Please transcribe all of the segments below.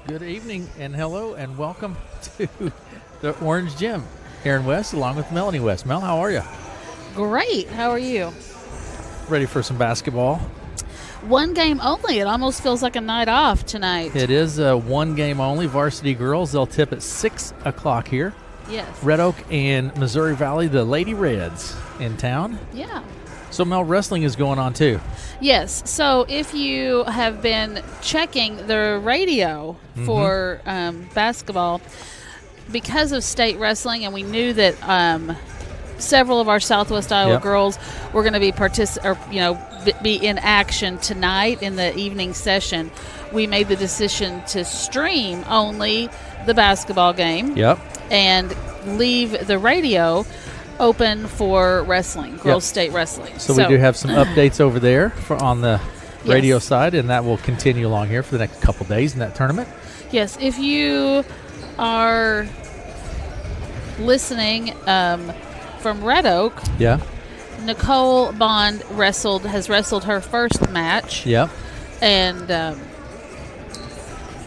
Good evening and hello and welcome to the Orange Gym. Aaron West along with Melanie West. Mel, how are you? Great. How are you? Ready for some basketball? One game only. It almost feels like a night off tonight. It is one game only. Varsity girls, they'll tip at 6 o'clock here. Yes. Red Oak and Missouri Valley, the Lady Reds in town. Yeah. So, Mel, wrestling is going on too. Yes. So if you have been checking the radio for basketball, because of state wrestling, and we knew that several of our Southwest Iowa girls were going to be be in action tonight in the evening session, we made the decision to stream only the basketball game. Yep. And leave the radio open for wrestling, girls state wrestling. So we do have some updates over there on the radio side, and that will continue along here for the next couple days in that tournament. Yes, if you are listening from Red Oak, Nicole Bond has wrestled her first match. Yep. And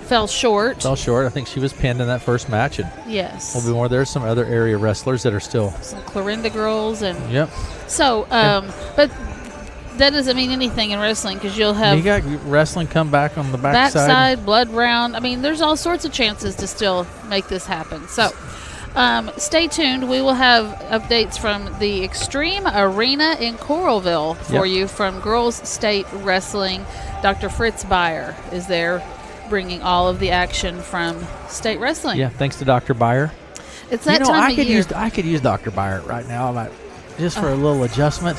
fell short. I think she was pinned in that first match. And yes. We'll be more. There's some other area wrestlers that are still. Some Clarinda girls. And yep. So, but that doesn't mean anything in wrestling because you'll have. You got wrestling come back on the backside. Blood round. I mean, there's all sorts of chances to still make this happen. So, stay tuned. We will have updates from the Extreme Arena in Coralville for you from Girls State Wrestling. Dr. Fritz Beyer is there, bringing all of the action from state wrestling. Yeah, thanks to Dr. Beyer. It's that time of year. I could use Dr. Beyer right now, just for a little adjustment.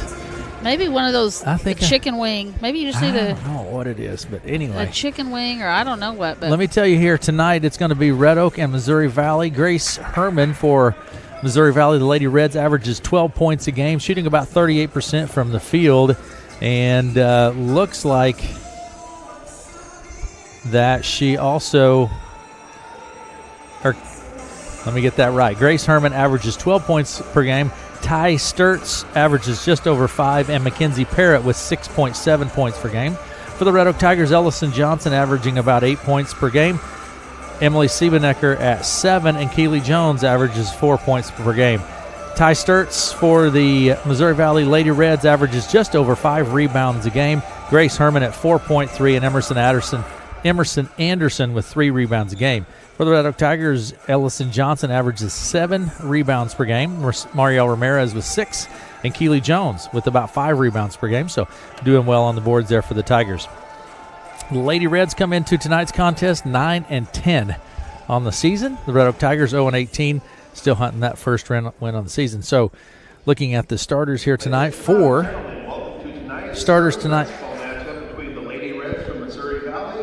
Maybe one of those chicken wing. Maybe you just need I don't know what it is, but anyway. A chicken wing or I don't know what. But let me tell you here tonight, it's going to be Red Oak and Missouri Valley. Grace Herman for Missouri Valley, the Lady Reds, averages 12 points a game, shooting about 38% from the field, and looks like that she also, let me get that right. Grace Herman averages 12 points per game. Ty Sturts averages just over 5, and Mackenzie Parrott with 6.7 points per game. For the Red Oak Tigers, Ellison Johnson averaging about 8 points per game. Emily Siebenecker at 7, and Keely Jones averages 4 points per game. Ty Sturts for the Missouri Valley Lady Reds averages just over 5 rebounds a game. Grace Herman at 4.3, and Emerson Anderson with 3 rebounds a game. For the Red Oak Tigers, Ellison Johnson averages 7 rebounds per game. Marielle Ramirez with 6, and Keely Jones with about 5 rebounds per game. So doing well on the boards there for the Tigers. The Lady Reds come into tonight's contest 9-10 on the season. The Red Oak Tigers 0-18, still hunting that first win on the season. So looking at the starters here tonight, 4 starters tonight.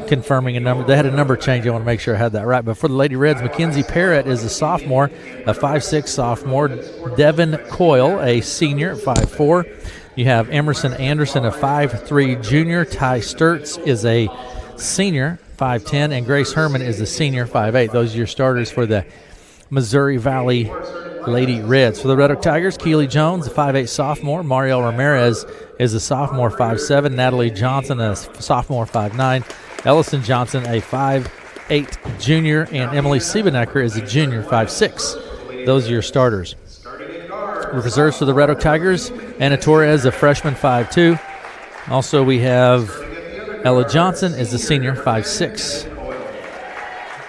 Confirming a number. They had a number change. I want to make sure I had that right. But for the Lady Reds, Mackenzie Parrott is a sophomore, a 5'6" sophomore. Devin Coyle, a senior at 5'4". You have Emerson Anderson, a 5'3" junior. Ty Sturts is a senior, 5'10", and Grace Herman is a senior, 5'8". Those are your starters for the Missouri Valley Lady Reds. For the Red Oak Tigers, Keely Jones, a 5'8" sophomore. Marielle Ramirez is a sophomore, 5'7". Natalie Johnson, a sophomore, 5'9". Ellison Johnson, a 5'8" junior, and Emily Siebenecker is a junior, 5'6". Those are your starters. Reserves for the Red Oak Tigers, Anna Torres, a freshman, 5'2". Also, we have Ella Johnson is a senior, 5'6".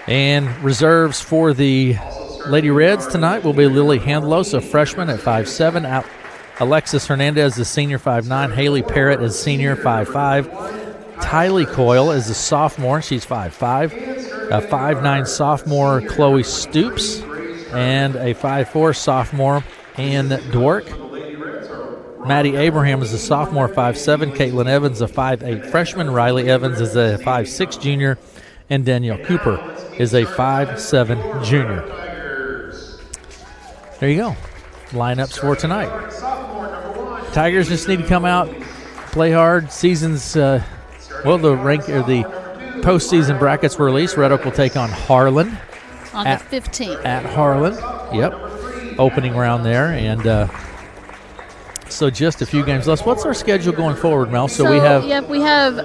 And reserves for the Lady Reds tonight will be Lily Handlos, a freshman at 5'7". Alexis Hernandez is senior, 5'9". Haley Parrott is senior, 5'5". Tylee Coyle is a sophomore. She's 5'5". A 5'9" sophomore, Chloe Stoops. And a 5'4" sophomore, Ann Dwork. Maddie Abraham is a sophomore, 5'7". Caitlin Evans, a 5'8" freshman. Riley Evans is a 5'6" junior. And Danielle Cooper is a 5'7" junior. There you go. Lineups for tonight. Tigers just need to come out, play hard. Season's... the postseason brackets were released. Red Oak will take on Harlan on the 15th at Harlan. Yep, opening round there, and So just a few games left. What's our schedule going forward, Mel? So we have, we have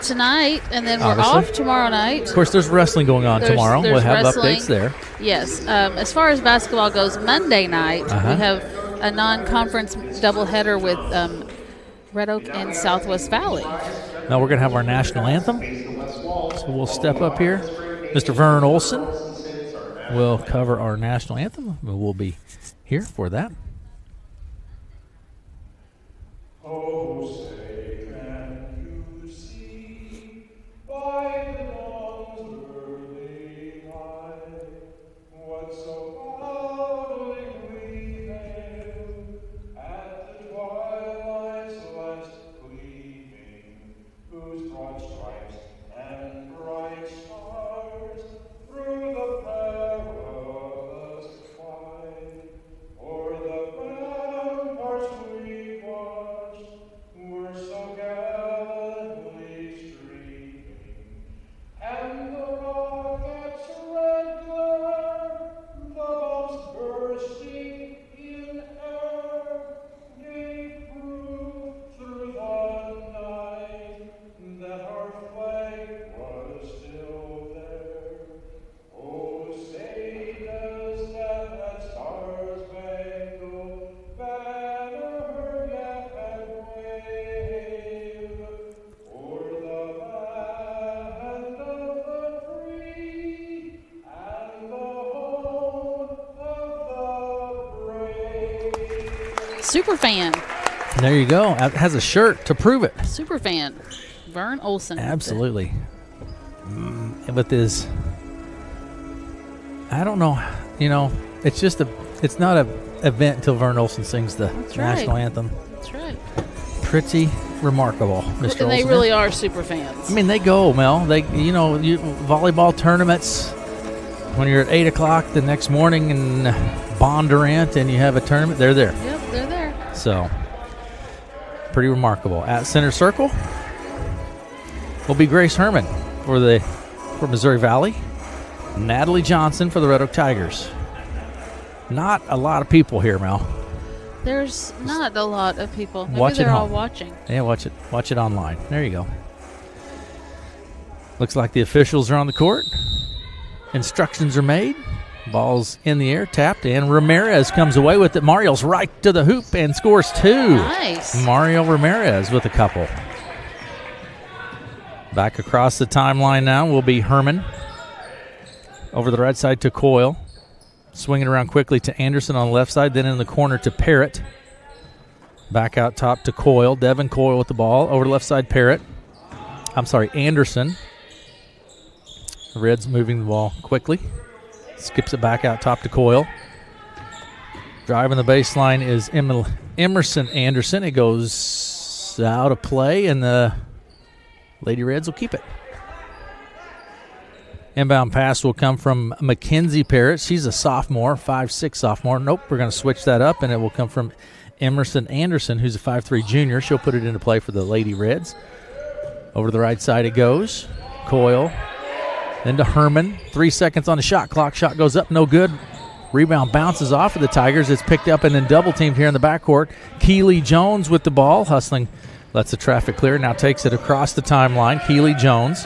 tonight, and then we're Obviously. off tomorrow night. of course, there's wrestling going on tomorrow. There's We'll have wrestling. updates there. Yes. As far as basketball goes, Monday night Uh-huh. we have a non-conference doubleheader with Red Oak and Southwest Valley. Now we're going to have our national anthem. So we'll step up here. Mr. Vern Olson will cover our national anthem. We'll be here for that. Oh, say can you see by the dawn's early light what so proudly hailed at the twilight's last gleaming, whose broad stripes and bright stars through the perilous fight o'er the ramparts we watched were so gallantly streaming, and the rocket's red glare, the bombs bursting in air, gave proof through the night that our flag was still there. Oh, say does that star-spangled banner yet wave o'er the land of the free and the home of the brave? Super fan. There you go. It has a shirt to prove it. Super fan. Vern Olson. Absolutely. And with his, I don't know, it's not an event until Vern Olson sings the That's national right. anthem. That's right. Pretty remarkable, Mr. Olson. And they really are super fans. I mean, they go, Mel. Volleyball tournaments, when you're at 8 o'clock the next morning in Bondurant and you have a tournament, they're there. Yep, they're there. So, pretty remarkable. At center circle will be Grace Herman for Missouri Valley. Natalie Johnson for the Red Oak Tigers. Not a lot of people here, Mel. There's not a lot of people. Maybe Watch it they're all home. watching. Yeah, watch it online. There you go. Looks like the officials are on the court. Instructions are made. Ball's in the air, tapped, and Ramirez comes away with it. Mario's right to the hoop and scores two. Nice. Mario Ramirez with a couple. Back across the timeline now will be Herman. Over the right side to Coyle. Swinging around quickly to Anderson on the left side, then in the corner to Parrott. Back out top to Coyle. Devin Coyle with the ball. Over the left side, Anderson. The Reds moving the ball quickly. Skips it back out top to Coyle. Driving the baseline is Emerson Anderson. It goes out of play, and the Lady Reds will keep it. Inbound pass will come from Mackenzie Parrott. She's a sophomore, 5'6" sophomore. Nope, we're going to switch that up, and it will come from Emerson Anderson, who's a 5'3" junior. She'll put it into play for the Lady Reds. Over to the right side it goes. Coyle. Then to Herman. 3 seconds on the shot clock. Shot goes up, no good. Rebound bounces off of the Tigers. It's picked up and then double teamed here in the backcourt. Keely Jones with the ball. Hustling. Lets the traffic clear. Now takes it across the timeline. Keely Jones.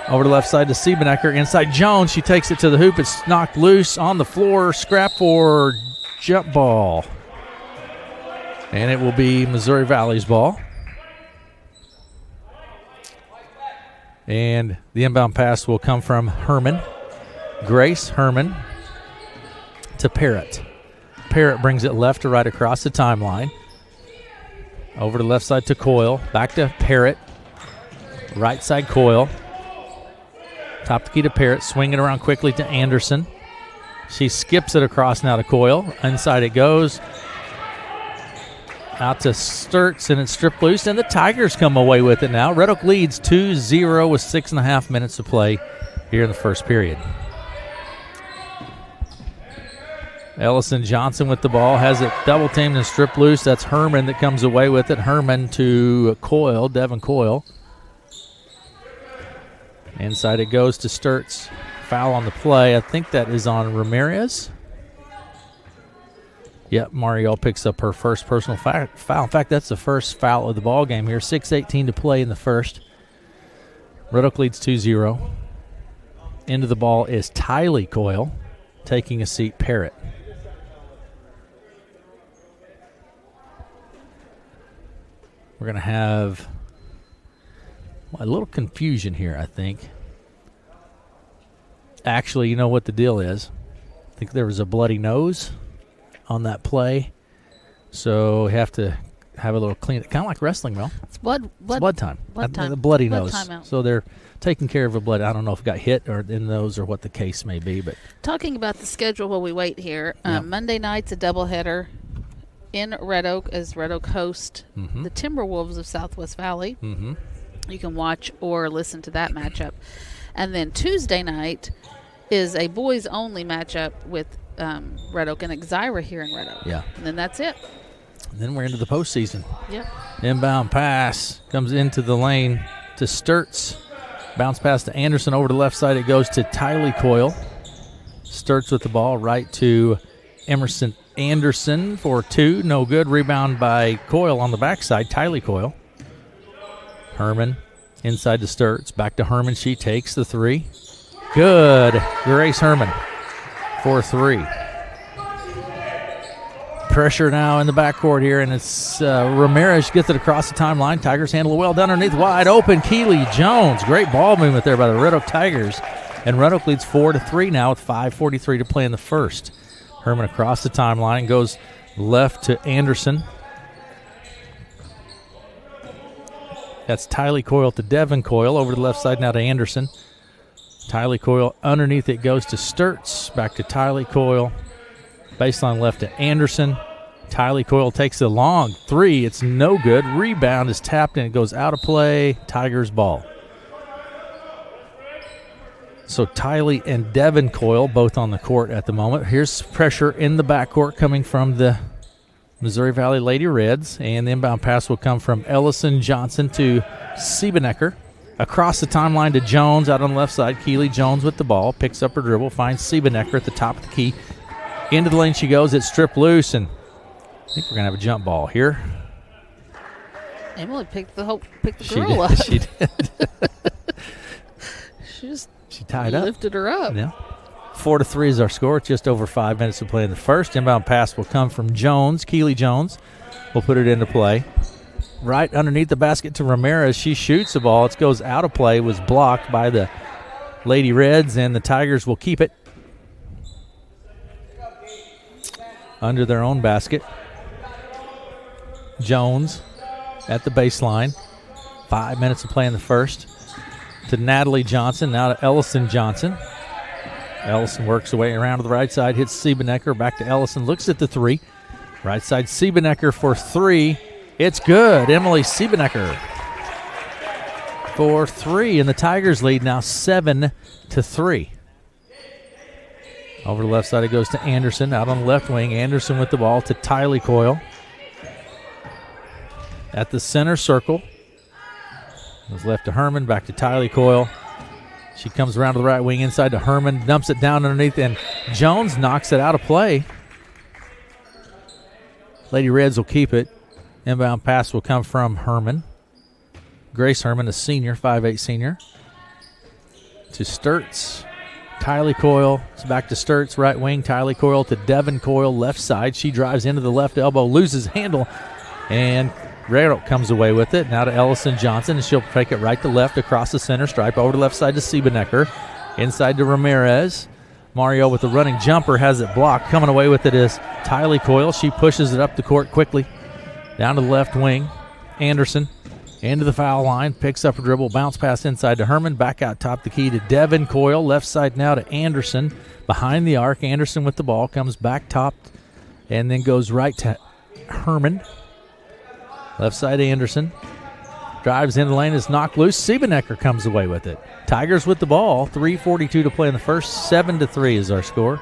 Over the left side to Siebenecker. Inside Jones. She takes it to the hoop. It's knocked loose on the floor. Scrap for jump ball. And it will be Missouri Valley's ball. And the inbound pass will come from Herman. Grace Herman to Parrott. Parrott brings it left to right across the timeline. Over to the left side to Coyle. Back to Parrott. Right side Coyle. Top the key to Parrott. Swinging around quickly to Anderson. She skips it across now to Coyle. Inside it goes. Out to Sturts, and it's stripped loose, and the Tigers come away with it now. Red Oak leads 2-0 with 6.5 minutes to play here in the first period. Ellison Johnson with the ball, has it double teamed and stripped loose. That's Herman that comes away with it. Herman to Coyle, Devin Coyle. Inside it goes to Sturts. Foul on the play. I think that is on Ramirez. Yep, Mariel picks up her first personal foul. In fact, that's the first foul of the ball game here. 6:18 to play in the first. Red Oak leads 2-0. Into the ball is Tylee Coyle. Taking a seat, Parrott. We're going to have a little confusion here, I think. Actually, you know what the deal is. I think there was a bloody nose on that play. So we have to have a little clean. Kind of like wrestling, Mel. It's blood time. Blood time. The bloody Blood nose. timeout. So they're taking care of a blood. I don't know if it got hit or in those or what the case may be. But Talking about the schedule while we wait here, Yeah. Monday night's a doubleheader in Red Oak as Red Oak host the Timberwolves of Southwest Valley. mm-hmm. You can watch or listen to that matchup. And then Tuesday night is a boys-only matchup with Red Oak and Exira here in Red Oak. Yeah. And then that's it. And then we're into the postseason. Yep. Inbound pass comes into the lane to Sturts. Bounce pass to Anderson over to the left side. It goes to Tylee Coyle. Sturts with the ball right to Emerson Anderson for 2. No good. Rebound by Coyle on the backside. Tylee Coyle. Herman inside to Sturts. Back to Herman. She takes the 3. Good. Grace Herman for 3. Pressure now in the backcourt here, and it's Ramirez gets it across the timeline. Tigers handle it well down underneath, wide open. Keely Jones, great ball movement there by the Red Oak Tigers, and Red Oak leads 4-3 now with 5:43 to play in the first. Herman across the timeline goes left to Anderson. That's Tylee Coyle to Devin Coyle over to the left side now to Anderson. Tylee Coyle underneath it goes to Sturts, back to Tylee Coyle. Baseline left to Anderson. Tylee Coyle takes a long 3. It's no good. Rebound is tapped and it goes out of play. Tigers ball. So Tylee and Devin Coyle both on the court at the moment. Here's pressure in the backcourt coming from the Missouri Valley Lady Reds. And the inbound pass will come from Ellison Johnson to Siebenecker. Across the timeline to Jones out on the left side. Keely Jones with the ball. Picks up her dribble. Finds Siebenecker at the top of the key. Into the lane she goes. It's stripped loose, and I think we're going to have a jump ball here. Emily picked the girl up. She did. She tied up. lifted her up. Yeah. 4-3 is our score. Just over 5 minutes to play in the first. Inbound pass will come from Jones. Keely Jones will put it into play. Right underneath the basket to Ramirez. She shoots the ball. It goes out of play. It was blocked by the Lady Reds, and the Tigers will keep it under their own basket. Jones at the baseline. 5 minutes to play in the first. To Natalie Johnson, now to Ellison Johnson. Ellison works away around to the right side, hits Siebenecker, back to Ellison, looks at the 3. Right side, Siebenecker for 3. It's good. Emily Siebenecker for 3, and the Tigers lead now 7-3. Over the left side, it goes to Anderson. Out on the left wing, Anderson with the ball to Tylee Coyle. At the center circle. It was left to Herman, back to Tylee Coyle. She comes around to the right wing, inside to Herman, dumps it down underneath, and Jones knocks it out of play. Lady Reds will keep it. Inbound pass will come from Herman. Grace Herman, a senior, 5'8 senior. To Sturts. Tylee Coyle. It's back to Sturts, right wing. Tylee Coyle to Devin Coyle, left side. She drives into the left elbow, loses handle, and Red Oak comes away with it. Now to Ellison Johnson, and she'll take it right to left across the center stripe, over to left side to Siebenecker. Inside to Ramirez. Mario with the running jumper has it blocked. Coming away with it is Tylee Coyle. She pushes it up the court quickly. Down to the left wing. Anderson into the foul line. Picks up a dribble. Bounce pass inside to Herman. Back out top the key to Devin Coyle. Left side now to Anderson. Behind the arc. Anderson with the ball. Comes back top and then goes right to Herman. Left side Anderson. Drives in the lane. Is knocked loose. Siebenecker comes away with it. Tigers with the ball. 3:42 to play in the first. 7-3 is our score.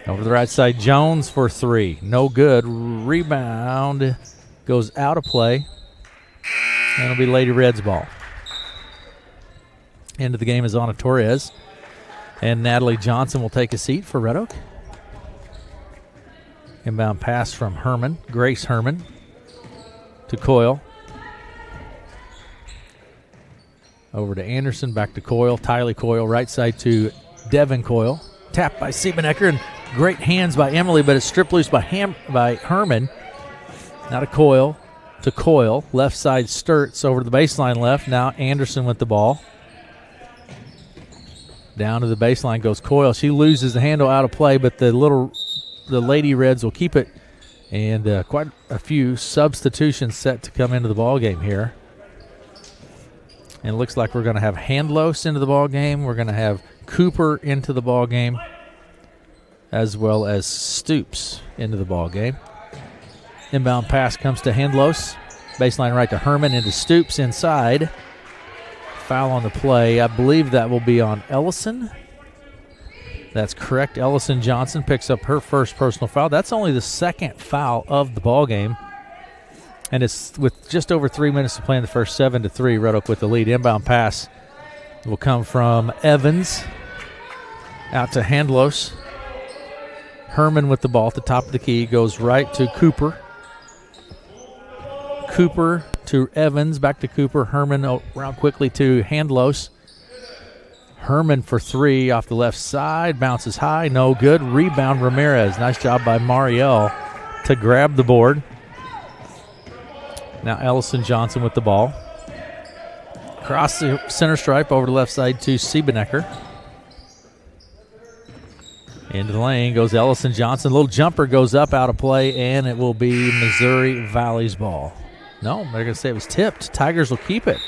Over the right side, Jones for 3. No good. Rebound goes out of play. And it'll be Lady Reds ball. End of the game is Anna Torres. And Natalie Johnson will take a seat for Red Oak. Inbound pass from Herman, Grace Herman to Coyle. Over to Anderson, back to Coyle, Tylee Coyle, right side to Devin Coyle. Tapped by Siebenecker, and great hands by Emily, but it's stripped loose by Herman. Now to Coyle, left side Sturts over to the baseline left. Now Anderson with the ball. Down to the baseline goes Coyle. She loses the handle out of play, but the Lady Reds will keep it. And quite a few substitutions set to come into the ball game here. And it looks like we're going to have Handlos into the ball game. We're going to have Cooper into the ball game, as well as Stoops into the ball game. Inbound pass comes to Handlos. Baseline right to Herman, into Stoops inside. Foul on the play. I believe that will be on Ellison. That's correct. Ellison Johnson picks up her first personal foul. That's only the second foul of the ball game. And it's with just over 3 minutes to play in the first, 7-3. Red Oak with the lead. Inbound pass will come from Evans out to Handlos. Herman with the ball at the top of the key. Goes right to Cooper. Cooper to Evans. Back to Cooper. Herman around quickly to Handlos. Herman for three off the left side. Bounces high. No good. Rebound Ramirez. Nice job by Marielle to grab the board. Now Ellison Johnson with the ball. Across the center stripe over the left side to Siebenecker. Into the lane goes Ellison Johnson. Little jumper goes up out of play, and it will be Missouri Valley's ball. No, they're going to say it was tipped. Tigers will keep it.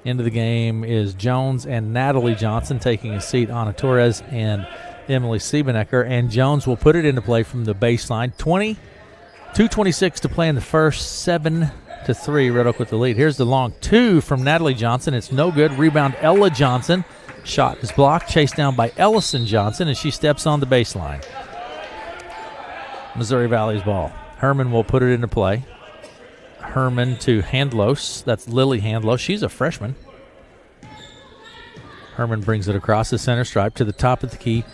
Into the game is Jones and Natalie Johnson taking a seat. Anna Torres and Emily Siebenecker. And Jones will put it into play from the baseline. 2:26 to play in the first, 7-3. Red Oak with the lead. Here's the long two from Natalie Johnson. It's no good. Rebound Ella Johnson. Shot is blocked. Chased down by Ellison Johnson as she steps on the baseline. Missouri Valley's ball. Herman will put it into play. Herman to Handlos. That's Lily Handlos. She's a freshman. Herman brings it across the center stripe to the top of the key.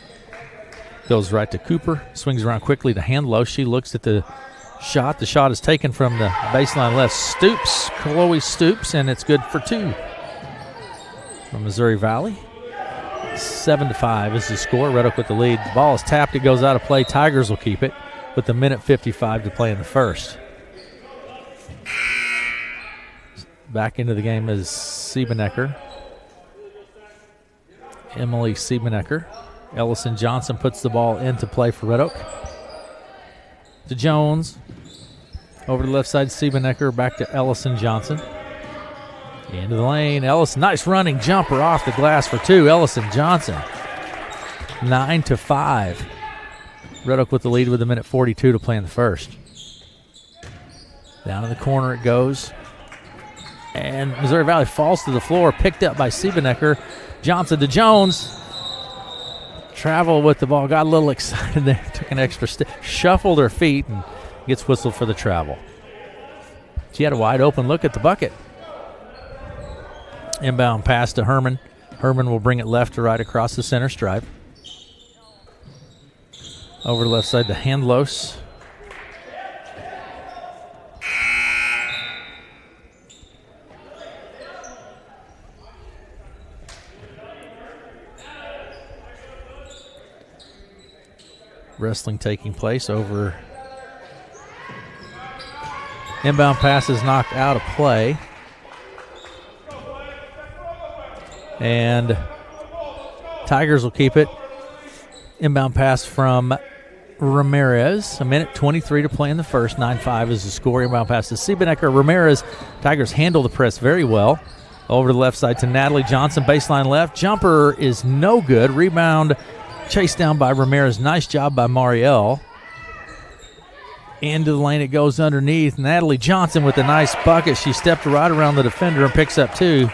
Goes right to Cooper. Swings around quickly to Handlos. She looks at the shot. The shot is taken from the baseline left. Chloe Stoops, and it's good for two. From Missouri Valley. 7-5 is the score. Red Oak with the lead. The ball is tapped. It goes out of play. Tigers will keep it with a minute 55 to play in the first. Back into the game is Siebenecker. Emily Siebenecker. Ellison Johnson puts the ball into play for Red Oak. To Jones. Over to the left side, Siebenecker. Back to Ellison Johnson. Into the lane. Ellison, nice running jumper off the glass for two. Ellison Johnson. 9-5. Red Oak with the lead with a minute 42 to play in the first. Down in the corner it goes. And Missouri Valley falls to the floor. Picked up by Siebenecker. Johnson to Jones. Travel with the ball. Got a little excited there. Took an extra step. Shuffled her feet and gets whistled for the travel. She had a wide open look at the bucket. Inbound pass to Herman. Herman will bring it left to right across the center stripe. Over the left side to Handlos. Wrestling taking place over. Inbound pass is knocked out of play. And Tigers will keep it. Inbound pass from Ramirez. A minute 23 to play in the first. 9-5 is the score. Inbound pass to Siebenecker. Ramirez. Tigers handle the press very well. Over to the left side to Natalie Johnson. Baseline left. Jumper is no good. Rebound chased down by Ramirez. Nice job by Marielle. Into the lane it goes underneath. Natalie Johnson with a nice bucket. She stepped right around the defender and picks up two.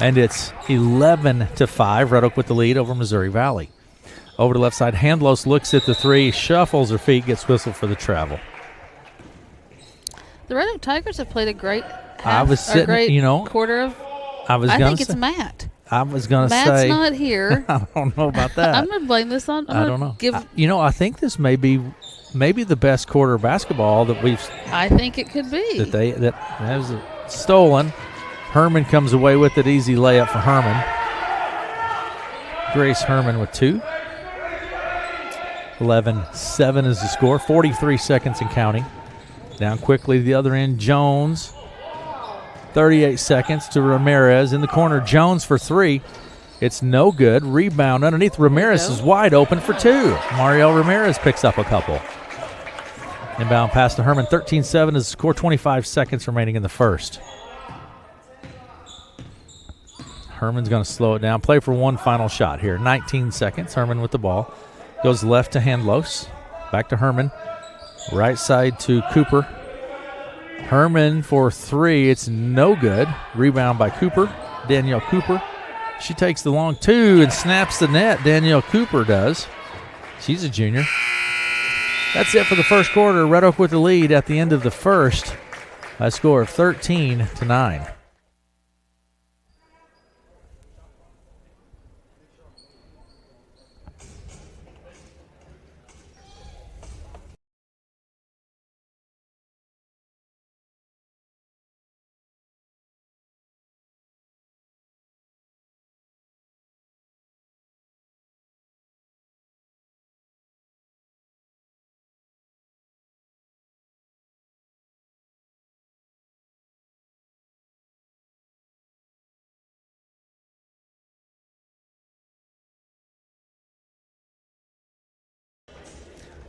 And it's 11-5. Red Oak with the lead over Missouri Valley. Over to the left side, Handlos looks at the three, shuffles her feet, gets whistled for the travel. The Red Oak Tigers have played a great I was sitting, great you know, quarter of. I think it's Matt. I was going to Matt's say. not here. I don't know about that. I'm going to blame this on. I don't know. I think this may be maybe the best quarter of basketball that we've. I think it could be. That was stolen. Herman comes away with it. Easy layup for Herman. Grace Herman with 2. 11-7 is the score. 43 seconds and counting. Down quickly to the other end. Jones. 38 seconds to Ramirez. In the corner, Jones for 3. It's no good. Rebound underneath. Ramirez is wide open for 2. Mario Ramirez picks up a couple. Inbound pass to Herman. 13-7 is the score. 25 seconds remaining in the first. Herman's going to slow it down. Play for one final shot here. 19 seconds. Herman with the ball. Goes left to Handlos. Back to Herman. Right side to Cooper. Herman for 3. It's no good. Rebound by Cooper. Danielle Cooper. She takes the long 2 and snaps the net. Danielle Cooper does. She's a junior. That's it for the first quarter. Red Oak with the lead at the end of the first. A score of 13-9.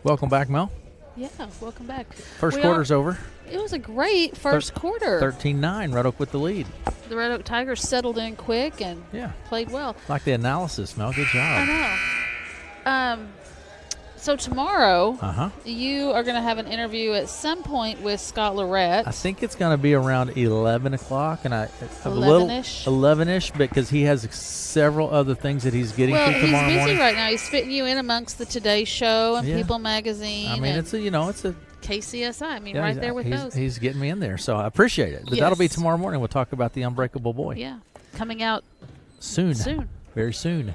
Welcome back, Mel. Yeah, welcome back. First quarter's over. It was a great first quarter. 13-9, Red Oak with the lead. The Red Oak Tigers settled in quick and played well. Like the analysis, Mel. Good job. I know. So tomorrow, you are going to have an interview at some point with Scott Lorette. I think it's going to be around 11 o'clock, and a 11-ish, because he has several other things that he's getting to tomorrow morning. He's busy right now. He's fitting you in amongst the Today Show and People Magazine. I mean, it's a KCSI. I mean, right there with those. He's getting me in there, so I appreciate it. But that'll be tomorrow morning. We'll talk about the Unbreakable Boy. Yeah, coming out soon. Very soon.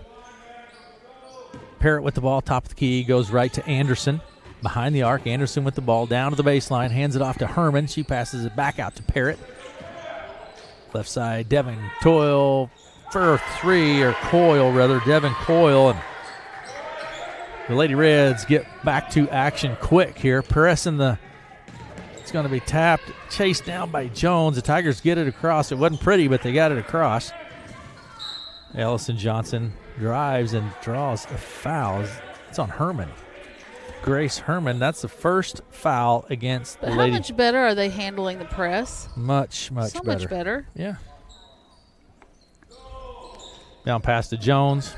Parrott with the ball, top of the key, goes right to Anderson. Behind the arc, Anderson with the ball, down to the baseline, hands it off to Herman. She passes it back out to Parrott. Left side, Devin Coyle for 3, or Coyle rather, Devin Coyle. And the Lady Reds get back to action quick here. Pressing it's going to be tapped, chased down by Jones. The Tigers get it across. It wasn't pretty, but they got it across. Ellison Johnson drives and draws a foul. It's on Herman. Grace Herman. That's the first foul against the Lady. How much better are they handling the press? Much better. So much better. Yeah. Down pass to Jones.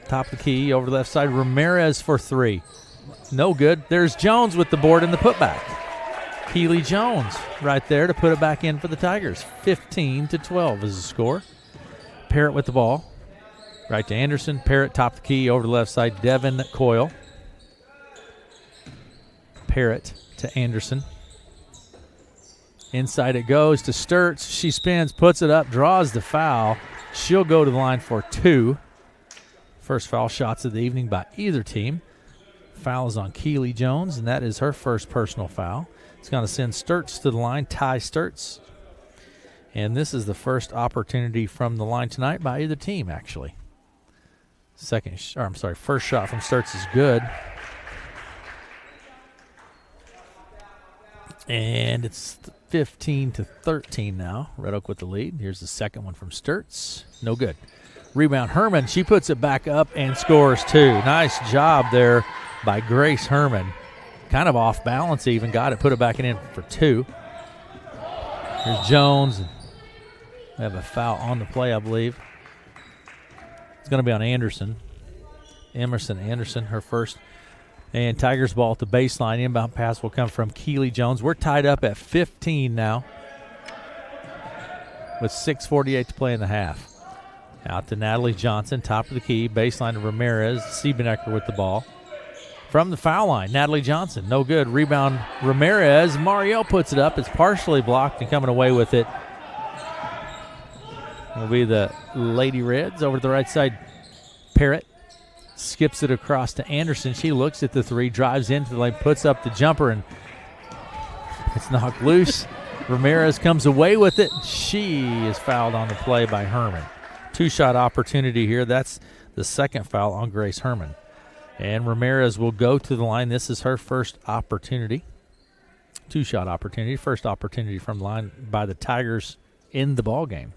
Top of the key, over the left side. Ramirez for 3. No good. There's Jones with the board and the putback. Keely Jones right there to put it back in for the Tigers. 15-12 is the score. Parrott with the ball. Right to Anderson. Parrott, top of the key, over the left side. Devin Coyle. Parrott to Anderson. Inside it goes to Sturts. She spins, puts it up, draws the foul. She'll go to the line for 2. First foul shots of the evening by either team. Foul is on Keely Jones, and that is her first personal foul. It's going to send Sturts to the line, Ty Sturts. And this is the first opportunity from the line tonight by either team, actually. First shot from Sturts is good. And it's 15-13 now. Red Oak with the lead. Here's the second one from Sturts. No good. Rebound, Herman. She puts it back up and scores 2. Nice job there by Grace Herman. Kind of off balance even. Got it, put it back in for 2. Here's Jones. We have a foul on the play, I believe. It's going to be on Anderson. Emerson Anderson, her first. And Tigers ball at the baseline. Inbound pass will come from Keely Jones. We're tied up at 15 now with 6:48 to play in the half. Out to Natalie Johnson, top of the key. Baseline to Ramirez. Siebenecker with the ball. From the foul line, Natalie Johnson. No good. Rebound, Ramirez. Mario puts it up. It's partially blocked and coming away with it will be the Lady Reds. Over to the right side, Parrott skips it across to Anderson. She looks at the three, drives into the lane, puts up the jumper, and it's knocked loose. Ramirez comes away with it. She is fouled on the play by Herman. Two-shot opportunity here. That's the second foul on Grace Herman. And Ramirez will go to the line. This is her first opportunity. Two-shot opportunity. First opportunity from the line by the Tigers in the ball game.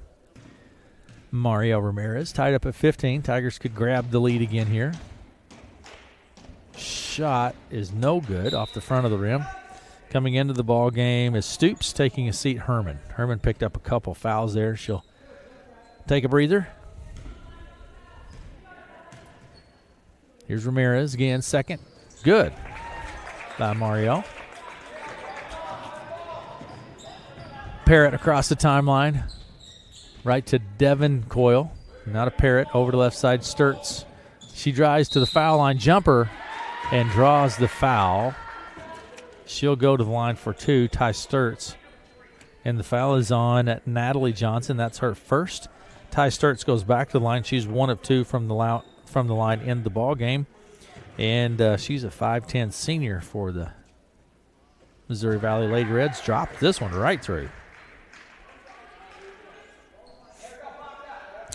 Mario Ramirez tied up at 15. Tigers could grab the lead again here. Shot is no good off the front of the rim. Coming into the ball game is Stoops, taking a seat Herman. Herman picked up a couple fouls there. She'll take a breather. Here's Ramirez again, second. Good by Mario. Parrott across the timeline. Right to Devin Coyle. Not a Parrott. Over to left side, Sturts. She drives to the foul line, jumper, and draws the foul. She'll go to the line for two, Ty Sturts. And the foul is on Natalie Johnson. That's her first. Ty Sturts goes back to the line. She's one of two from the line in the ball game. And she's a 5'10 senior for the Missouri Valley Lady Reds. Dropped this one right through.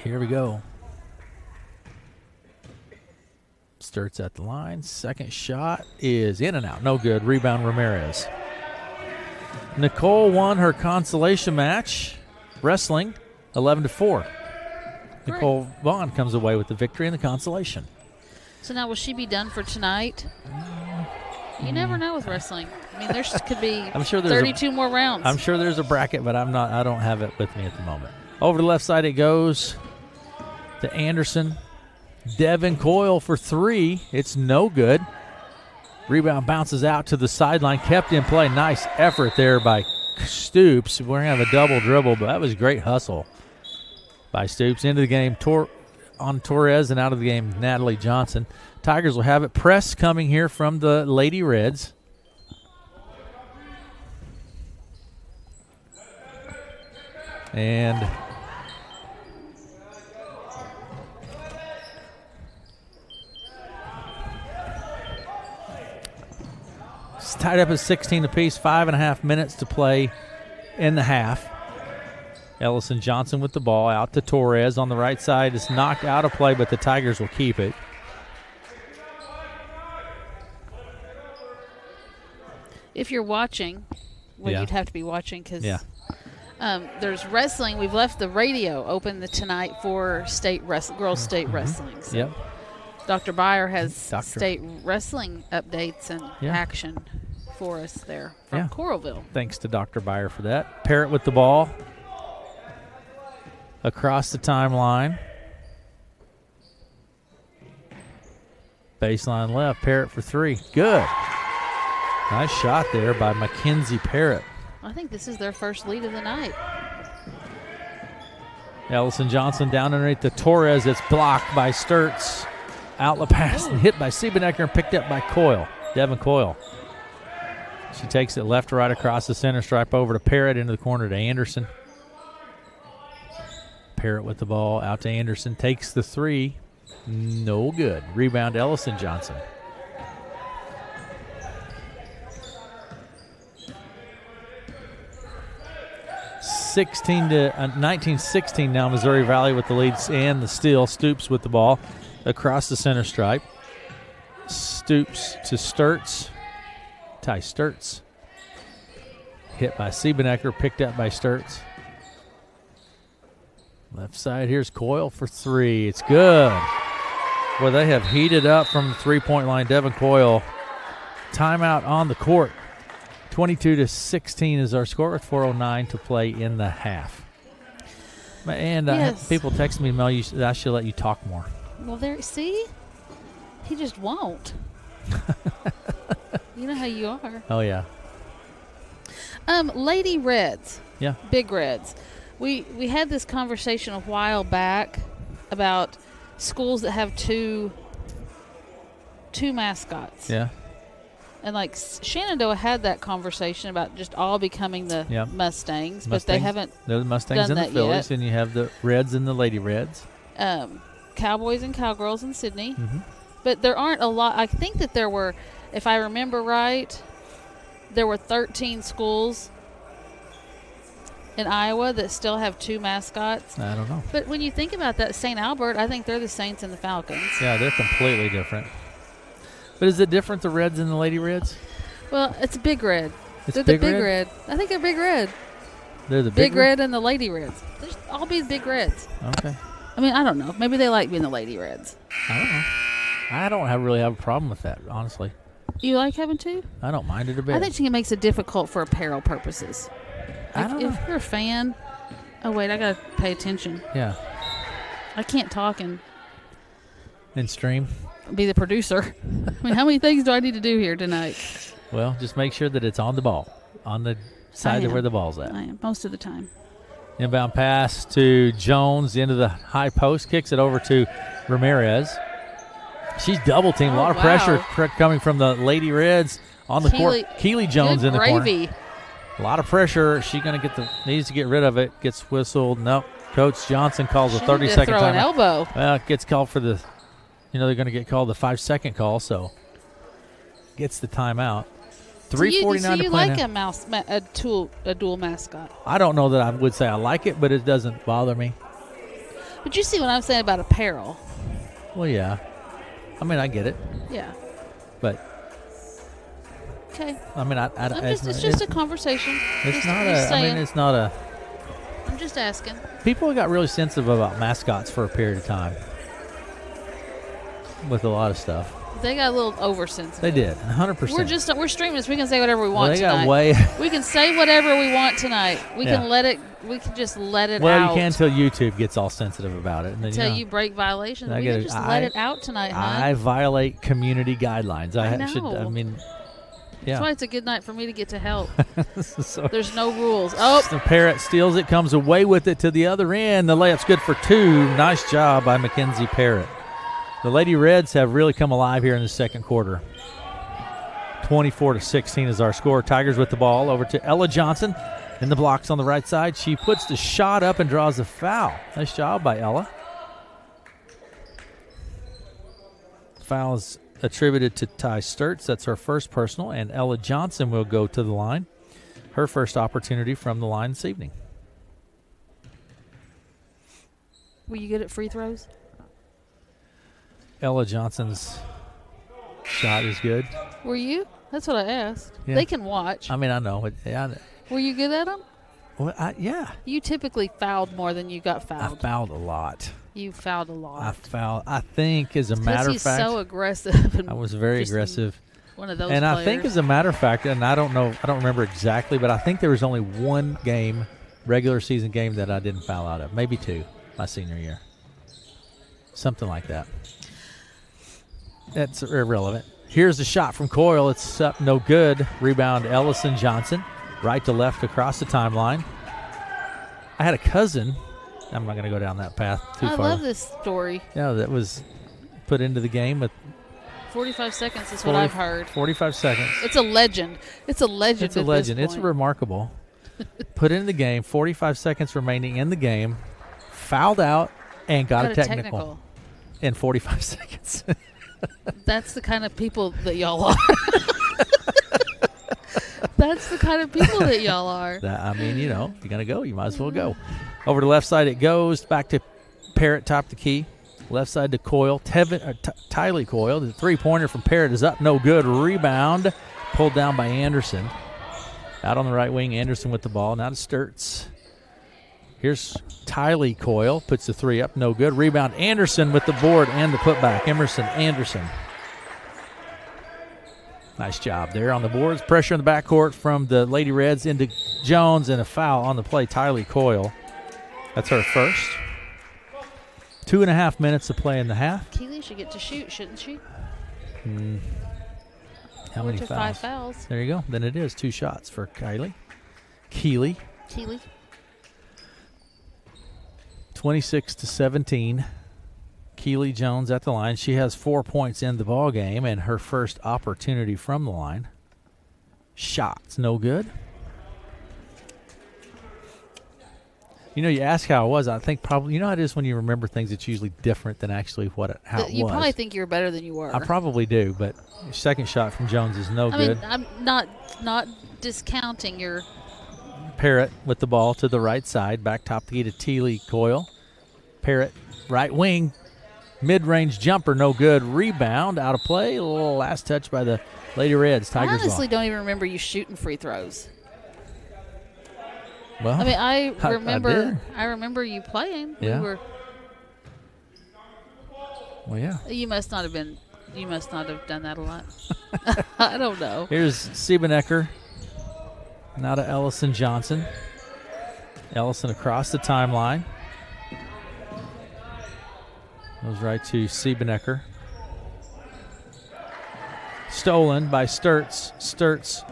Here we go. Sturts at the line. Second shot is in and out. No good. Rebound Ramirez. Nicole won her consolation match. Wrestling 11-4. Nicole Vaughn comes away with the victory in the consolation. So now will she be done for tonight? You never know with wrestling. I mean, there could be I'm sure there's 32 more rounds. I'm sure there's a bracket, but I don't have it with me at the moment. Over to the left side it goes to Anderson. Devin Coyle for three. It's no good. Rebound bounces out to the sideline. Kept in play. Nice effort there by Stoops. We're going to have a double dribble, but that was great hustle by Stoops. Into the game on Torres, and out of the game Natalie Johnson. Tigers will have it. Press coming here from the Lady Reds. And it's tied up at 16 apiece. 5.5 minutes to play in the half. Ellison Johnson with the ball out to Torres on the right side. It's knocked out of play, but the Tigers will keep it. If you're watching, well, Yeah. you'd have to be watching because Yeah. there's wrestling. We've left the radio open tonight for girls state wrestling. So Yep. Dr. Byer has Doctor. state wrestling updates and Yeah. action for us there from Yeah. Coralville. Thanks to Dr. Byer for that. Parrott with the ball. Across the timeline. Baseline left. Parrott for three. Good. Nice shot there by Mackenzie Parrott. I think this is their first lead of the night. Ellison Johnson down underneath the Torres. It's blocked by Sturts. Outlet pass and hit by Siebenecker and picked up by Coyle. Devin Coyle. She takes it left to right across the center stripe over to Parrott into the corner to Anderson. Parrott with the ball out to Anderson. Takes the three. No good. Rebound Ellison Johnson. to 19-16 now. Missouri Valley with the leads and the steal. Stoops with the ball across the center stripe. Stoops to Sturts. Ty Sturts. Hit by Siebenecker, picked up by Sturts. Left side, here's Coyle for three. It's good. Well, they have heated up from the three-point line. Devin Coyle, timeout on the court. 22-16 is our score with 4:09 to play in the half. And Yes. people text me, Mel, I should let you talk more. Well, there, see? He just won't. You know how you are. Oh, yeah. Lady Reds. Yeah. Big Reds. We had this conversation a while back about schools that have two mascots. Yeah. And like Shenandoah had that conversation about just all becoming the Yeah. Mustangs, but they Mustangs. haven't. They're the Mustangs done and the that Phillies, yet. and you have the Reds and the Lady Reds. Cowboys and Cowgirls in Sydney. Mhm. But there aren't a lot. I think that there were, if I remember right, there were 13 schools in Iowa that still have 2 mascots. I don't know. But when you think about that, St. Albert, I think they're the Saints and the Falcons. Yeah, they're completely different. But is it different, the Reds and the Lady Reds? Well, it's Big Red. It's They're Big the Big Red? Red. I think they're Big Red. They're the Big Red and the Lady Reds. There's all be Big Reds. Okay. I mean, I don't know. Maybe they like being the Lady Reds. I don't know. I don't really have a problem with that, honestly. You like having 2? I don't mind it a bit. I think it makes it difficult for apparel purposes. I don't know. If you're a fan, oh wait, I gotta pay attention. Yeah. I can't talk and And stream. be the producer. I mean, how many things do I need to do here tonight? Well, just make sure that it's on the ball, on the side of am. where the ball's at. I am most of the time. Inbound pass to Jones into the high post, kicks it over to Ramirez. She's double teamed. A lot of wow. pressure coming from the Lady Reds on the court. Keely Jones Good in the gravy. corner. A lot of pressure. She's going to needs to get rid of it. Gets whistled. Nope. Coach Johnson calls a She 30 needed to second throw an timeout. elbow. Well, it gets called for the, they're going to get called the 5-second call, so gets the timeout. 3:49 So to you play like now. a dual mascot? I don't know that I would say I like it, but it doesn't bother me. But you see what I'm saying about apparel? Well, yeah. I mean, I get it, Yeah. but Okay. I mean, It's just a conversation. It's Just- not just a. I mean, saying. it's not a. I'm just asking. People got really sensitive about mascots for a period of time. With a lot of stuff, They got a little oversensitive. they did 100%. We're streaming, so we can say whatever we Well, want they tonight. got way. We can say whatever we want tonight. We Yeah. can let it. We can just let it Well, out. you can until YouTube gets all sensitive about it, and then Until you break violations. I We get can it. just I- let it out tonight, huh? I violate community guidelines. I should. I know. mean, That's why yeah. it's a good night for me to get to help. So There's no rules. Oh, the Parrott steals it, comes away with it to the other end. The layup's good for 2. Nice job by Mackenzie Parrott. The Lady Reds have really come alive here in the second quarter. 24-16 is our score. Tigers with the ball over to Ella Johnson in the blocks on the right side. She puts the shot up and draws a foul. Nice job by Ella. Foul is attributed to Ty Sturts. That's her first personal, and Ella Johnson will go to the line. Her first opportunity from the line this evening. were you good at free throws? Ella Johnson's shot is good. Were you? That's what I asked. Yeah. They can watch. I mean, I know. Were you good at them? Yeah. You typically fouled more than you got I fouled. fouled a lot. You fouled a lot. I think, as a Because matter of he's fact, so aggressive. And I was very just aggressive. One of those And players. I think, as a matter of fact, and I don't remember exactly, but I think there was only one game, regular season game, that I didn't foul out of. Maybe 2 my senior year. Something like that. That's irrelevant. Here's the shot from Coyle. It's up, no good. Rebound, Ellison Johnson. Right to left across the timeline. I had a cousin. I'm not going to go down that path too I far. love this story. Yeah, that was put into the game with 45 seconds is 40 what I've heard. 45 seconds. It's a legend. It's a legend. It's a at legend. This It's point. remarkable. Put in the game, 45 seconds remaining in the game, fouled out, and got a technical in 45 seconds. That's the kind of people that y'all are. That's the kind of people that y'all are. I mean, you're going to go. You might as well go. Over to the left side it goes. Back to Parrott, top the key. Left side to Coyle. Tylee Coyle. The three-pointer from Parrott is up. No good. Rebound. Pulled down by Anderson. Out on the right wing, Anderson with the ball. Now to Sturts. Here's Tylee Coyle. Puts the 3 up. No good. Rebound. Anderson with the board and the putback. Emerson Anderson. Nice job there on the boards. Pressure in the backcourt from the Lady Reds into Jones, and a foul on the play. Tylee Coyle. That's her first. 2.5 minutes to play in the half. Keely should get to shoot, shouldn't she? How 4 many to fouls? 5 fouls. There you go. Then it is 2 shots for Keely. 26-17. Keely Jones at the line. She has 4 points in the ball game and her first opportunity from the line. Shots no good. You know, you ask how it was. I think probably, you know how it is when you remember things, it's usually different than actually how it You was. probably think you were better than you were. I probably do, but second shot from Jones is no good. mean, I'm not discounting your. Parrott with the ball to the right side. Back top to Teely Coyle. Parrott, right wing. Mid-range jumper, no good. Rebound, out of play. A little last touch by the Lady Reds. I Tigers honestly ball. don't even remember you shooting free throws. Well, I mean, I I remember. did. I remember you playing. Yeah. We were. well, yeah. You must not have been. You must not have done that a lot. I don't know. Here's Siebenecker. Now to Ellison Johnson. Ellison across the timeline. Goes right to Siebenecker. Stolen by Sturts. Sturts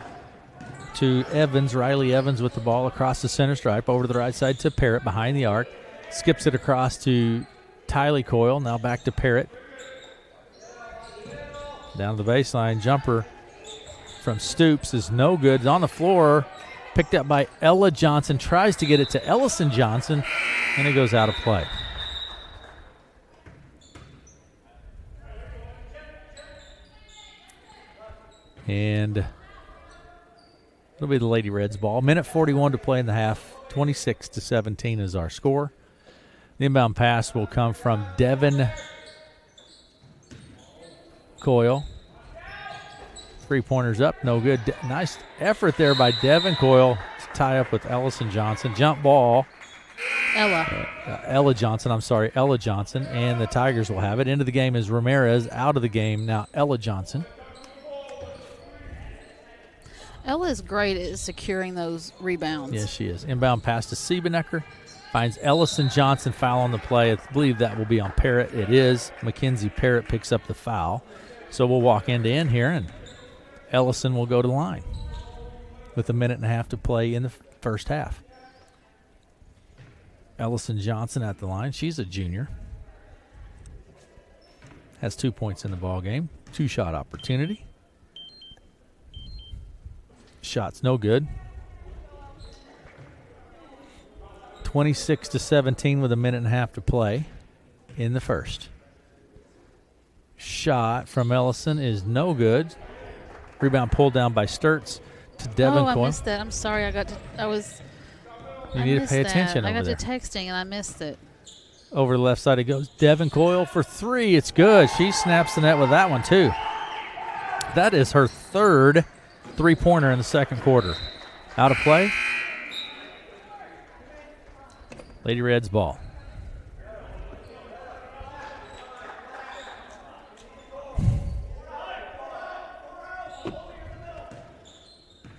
to Evans. Riley Evans with the ball across the center stripe. Over to the right side to Parrott behind the arc. Skips it across to Tylee Coyle. Now back to Parrott. Down to the baseline. Jumper from Stoops is no good. It's on the floor. Picked up by Ella Johnson. Tries to get it to Ellison Johnson. And it goes out of play. And it'll be the Lady Reds ball. Minute 41 to play in the half. 26-17 is our score. The inbound pass will come from Devin Coyle. 3-pointers up, no good. Nice effort there by Devin Coyle to tie up with Ellison Johnson. Jump ball. Ella Johnson, and the Tigers will have it. Into the game is Ramirez. Out of the game now, Ella Johnson. Ella is great at securing those rebounds. Yes, she is. Inbound pass to Siebenecker. Finds Ellison Johnson. Foul on the play. I believe that will be on Parrott. It is. Mackenzie Parrott picks up the foul. So we'll walk end to end here, and Ellison will go to the line with a minute and a half to play in the first half. Ellison Johnson at the line. She's a junior. Has 2 points in the ball game. 2-shot opportunity. Shots no good. 26-17 with a minute and a half to play in the first. Shot from Ellison is no good. Rebound pulled down by Sturts to Devin Coyle. I missed that. I'm sorry. You need to pay attention I over got there. to texting and I missed it. Over the left side it goes. Devin Coyle for 3. It's good. She snaps the net with that one too. That is her third 3-pointer in the second quarter. Out of play. Lady Reds ball.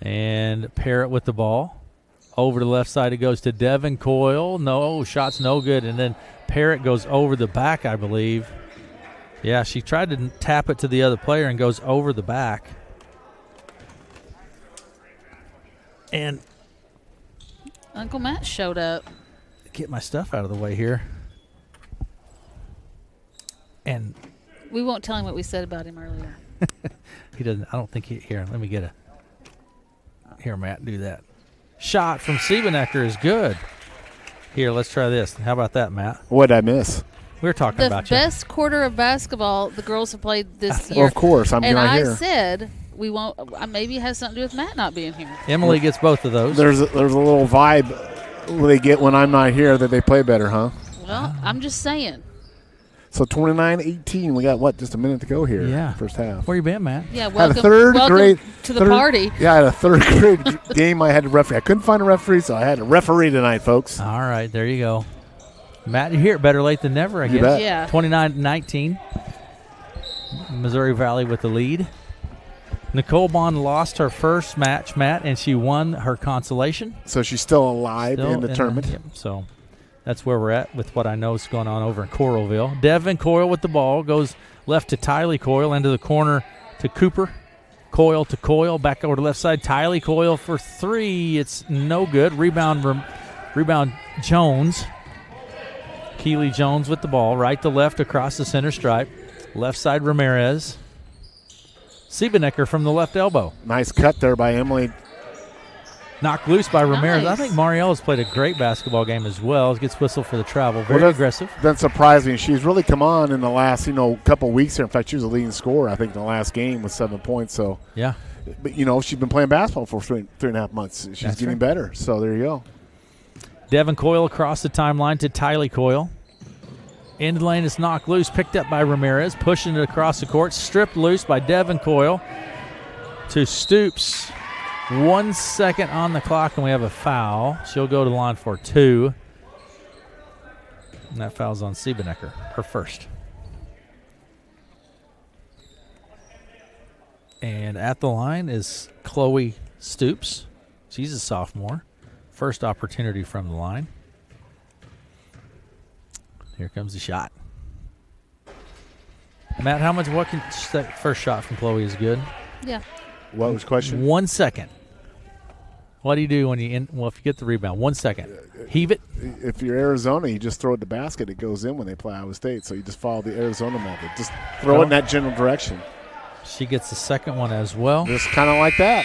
And Parrott with the ball. Over to the left side it goes to Devin Coyle. No, shot's no good. And then Parrott goes over the back, I believe. Yeah, she tried to tap it to the other player and goes over the back. And Uncle Matt showed up. get my stuff out of the way here. And We won't tell him what we said about him earlier. he doesn't, I don't think here, let me get here, Matt, do that. Shot from Siebenecker is good. Here, let's try this. How about that, Matt? What'd I miss? We were talking The about best quarter of basketball the girls have played this year. Well, of course. I'm and right I here. said we won't. Maybe it has something to do with Matt not being here. you. Emily gets both of those. There's a little vibe they get when I'm not here that they play better, huh? Well, I'm just saying. So 29-18. We got, just a minute to go here. Yeah. First half. Where you been, Matt? Yeah, Had a welcome, third welcome grade to the party. Yeah, I had a third grade game I had to referee. I couldn't find a referee, so I had a referee tonight, folks. All right, there you go. Matt, you hear it better late than never, I You guess. bet. Yeah. 29-19. Missouri Valley with the lead. Nicole Bond lost her first match, Matt, and she won her consolation. So she's still alive Still in the tournament. Yep, so that's where we're at with what I know is going on over in Coralville. Devin Coyle with the ball. Goes left to Tylee Coyle, into the corner to Cooper. Coyle to Coyle, back over to left side. Tylee Coyle for 3. It's no good. Rebound Jones. Keely Jones with the ball, right to left across the center stripe. Left side Ramirez. Siebenecker from the left elbow. Nice cut there by Emily. Knocked loose by Ramirez. Nice. I think Mariella's played a great basketball game as well. Gets whistled for the travel. Very aggressive. That surprised me. She's really come on in the last, couple weeks here. In fact, she was the leading scorer, I think, in the last game with 7 points. So, Yeah. but she's been playing basketball for 3.5 months. She's That's getting right. better. So there you go. Devin Coyle across the timeline to Tylee Coyle. End lane is knocked loose, picked up by Ramirez, pushing it across the court, stripped loose by Devin Coyle to Stoops. 1 second on the clock, and we have a foul. She'll go to the line for 2. And that foul's on Siebenecker, her first. And at the line is Chloe Stoops. She's a sophomore. First opportunity from the line. Here comes the shot. Matt, what can that first shot from Chloe is good? Yeah. What was the question? 1 second. What do you do when if you get the rebound? 1 second. Heave it. If you're Arizona, you just throw it in the basket. It goes in when they play Iowa State. So you just follow the Arizona method. Just throw it in that general direction. She gets the second one as well. Just kind of like that.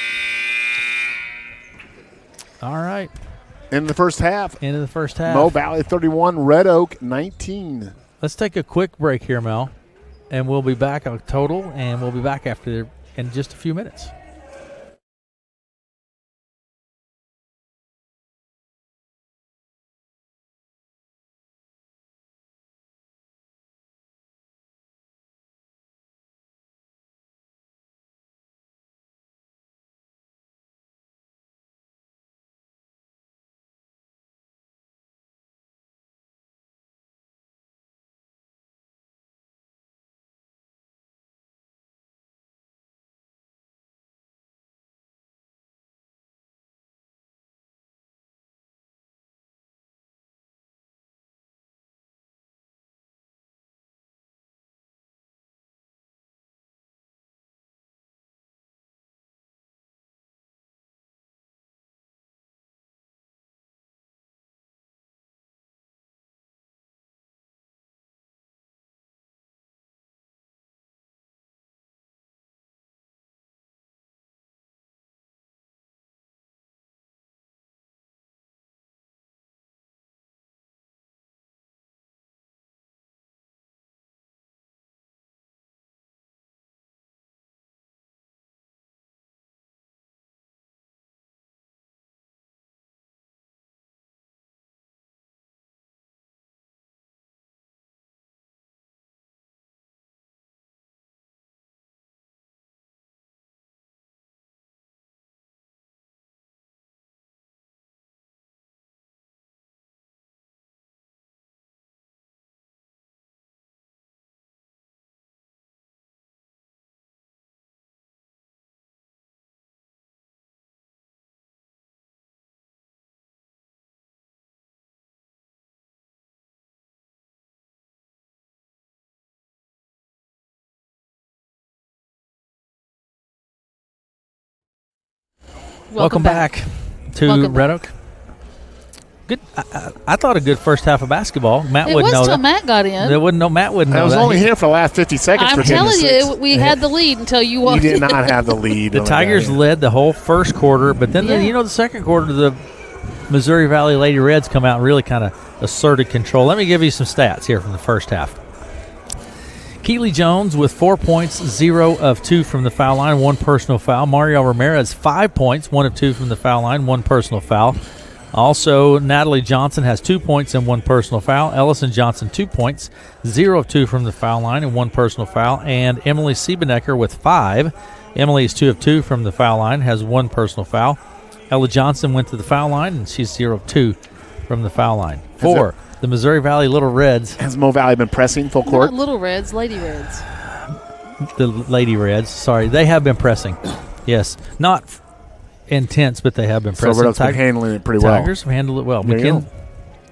All right. In the first half, Into the first half. Mo Valley 31, Red Oak 19. Let's take a quick break here, Mel, and we'll be back on total, and we'll be back in just a few minutes. Welcome back to Welcome Red Oak. Good. I thought a good first half of basketball. Matt It wouldn't was know till that. Matt got in. Matt wouldn't know I was that. only here for the last 50 seconds. I'm for telling goodness you, sakes. we had the lead until you You walked did in. not have the lead. The when we got Tigers in. led the whole first quarter, but then Yeah. the second quarter, the Missouri Valley Lady Reds come out and really kind of asserted control. Let me give you some stats here from the first half. Keely Jones with 4 points, 0 of 2 from the foul line, 1 personal foul. Mario Ramirez, 5 points, 1 of 2 from the foul line, 1 personal foul. Also, Natalie Johnson has 2 points and 1 personal foul. Ellison Johnson, 2 points, 0 of 2 from the foul line and 1 personal foul. And Emily Siebenecker with 5. Emily is 2 of 2 from the foul line, has 1 personal foul. Ella Johnson went to the foul line, and she's 0 of 2 from the foul line. For the Missouri Valley Little Reds, Has Mo Valley been pressing full court? Not Little Reds, Lady Reds. the Lady Reds, sorry, they have been pressing. Yes, not intense, but they have been So pressing. Red Oak's been handling it pretty well. Tigers have handled it well. There you go.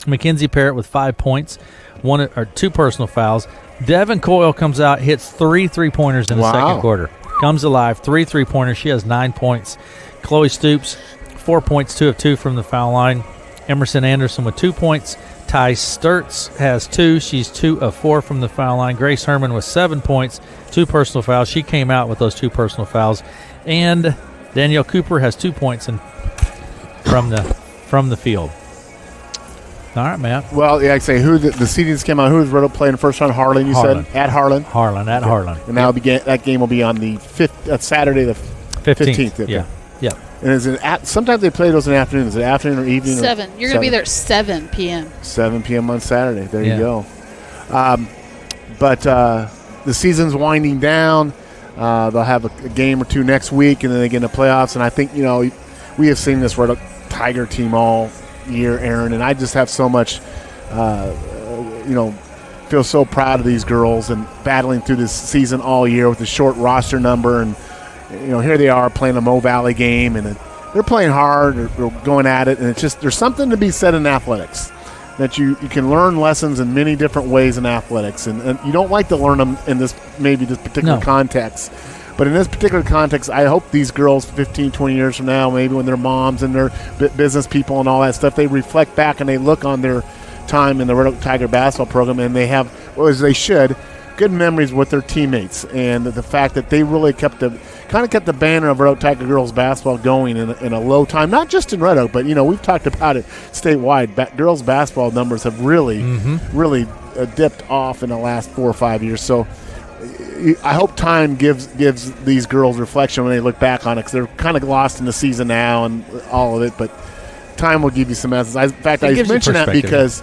Mackenzie Parrott with 5 points, 2 personal fouls. Devin Coyle comes out, hits 3 3-pointers in the Wow. second quarter. Comes alive, 3 3-pointers. She has 9 points. Chloe Stoops, 4 points, 2 of 2 from the foul line. Emerson Anderson with 2 points. Ty Sturtz has 2. She's 2 of 4 from the foul line. Grace Herman with 7 points, 2 personal fouls. She came out with those 2 personal fouls. And Danielle Cooper has 2 points from the field. All right, Matt. Well, yeah, I say who the seedings came out. Who was Red Oak playing first round? Harlan, you Harlan. said? At Harlan. Harlan, at Harlan. And that game will be on the Saturday the 15th. Yeah. Yeah. And is it sometimes they play those in the afternoon. Is it afternoon or evening? 7. You're going to be there at 7 p.m. 7 p.m. on Saturday. There Yeah. you go. But the season's winding down. They'll have a game or 2 next week, and then they get into playoffs. And I think, we have seen this Red Oak Tiger team all year, Aaron, and I just have so much, feel so proud of these girls and battling through this season all year with the short roster number. And, here they are playing a Mo Valley game, and they're playing hard, they're going at it, and it's just there's something to be said in athletics that you can learn lessons in many different ways in athletics, and you don't like to learn them in this particular context. But in this particular context, I hope these girls 15, 20 years from now, maybe when they're moms and they're business people and all that stuff, they reflect back and they look on their time in the Red Oak Tiger basketball program, and they have, as they should, good memories with their teammates, and the fact that they really kept the banner of Red Oak Tiger girls basketball going in a low time, not just in Red Oak, but we've talked about it statewide. Girls basketball numbers have really dipped off in the last 4 or 5 years. So I hope time gives these girls reflection when they look back on it, because they're kind of lost in the season now and all of it. But time will give you some answers. In fact, I mentioned that because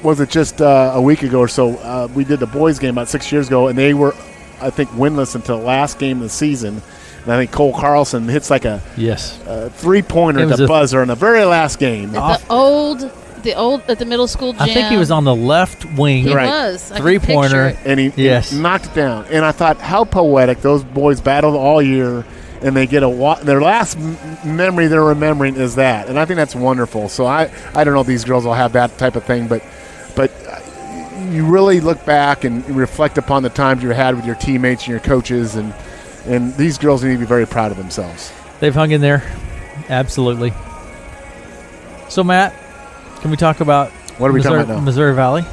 was it just a week ago or so? We did the boys game about 6 years ago, and they were, I think, winless until the last game of the season. And I think Cole Carlson hits like a 3-pointer at the buzzer in the very last game. At the middle school gym. I think he was on the left wing. He Right. was. 3-pointer. And he knocked it down. And I thought, how poetic. Those boys battled all year, and they get their last memory they're remembering is that. And I think that's wonderful. So I don't know if these girls will have that type of thing, but you really look back and reflect upon the times you had with your teammates and your coaches, and these girls need to be very proud of themselves. They've hung in there. Absolutely. So, Matt, can we talk about What are we talking about now? Missouri Valley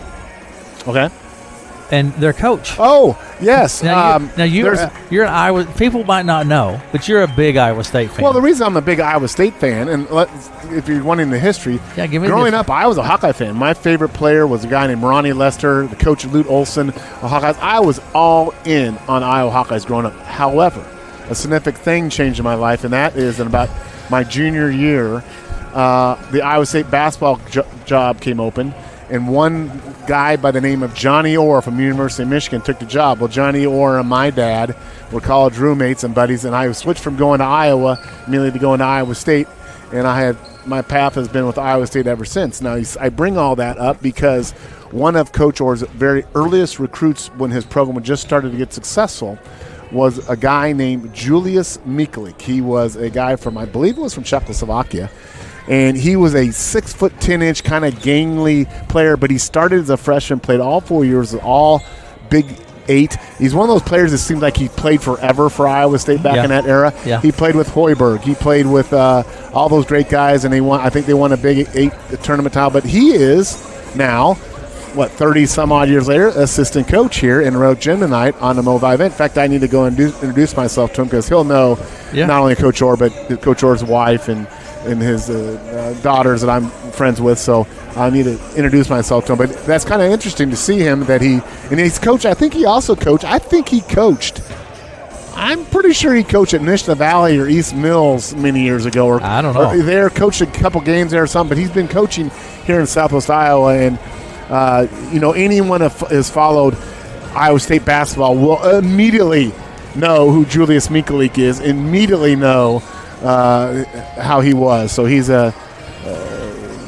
Okay. and their coach? Oh, yes. Now, you're an Iowa. People might not know, but you're a big Iowa State fan. Well, the reason I'm a big Iowa State fan, and if you're wanting the history, growing up, I was a Hawkeye fan. My favorite player was a guy named Ronnie Lester, the coach of Lute Olson, the Hawkeyes. I was all in on Iowa Hawkeyes growing up. However, a significant thing changed in my life, and that is in about my junior year, the Iowa State basketball job came open, and one guy by the name of Johnny Orr from University of Michigan took the job. Well, Johnny Orr and my dad were college roommates and buddies, and I switched from going to Iowa immediately to going to Iowa State, and my path has been with Iowa State ever since. Now, I bring all that up because one of Coach Orr's very earliest recruits when his program just started to get successful was a guy named Julius Mikulik. He was a guy from, I believe it was from Czechoslovakia, and he was a 6'10" kind of gangly player, but he started as a freshman, played all 4 years, all Big 8. He's one of those players that seemed like he played forever for Iowa State back in that era. Yeah. He played with Hoiberg. He played with all those great guys, and I think they won a Big 8 tournament title. But he is now, 30-some-odd years later, assistant coach here in Red Oak Gym tonight on the Mo Valley event. In fact, I need to go and introduce myself to him because he'll know not only Coach Orr, but Coach Orr's wife and his daughters that I'm friends with. So I need to introduce myself to him. But that's kind of interesting to see him that he's coached. I think he coached. I'm pretty sure he coached at Nishna Valley or East Mills many years ago. I don't know. Or there, coached a couple games there or something. But he's been coaching here in Southwest Iowa. And, anyone who has followed Iowa State basketball will immediately know who Julius Mikulik is, immediately know how he was. So he's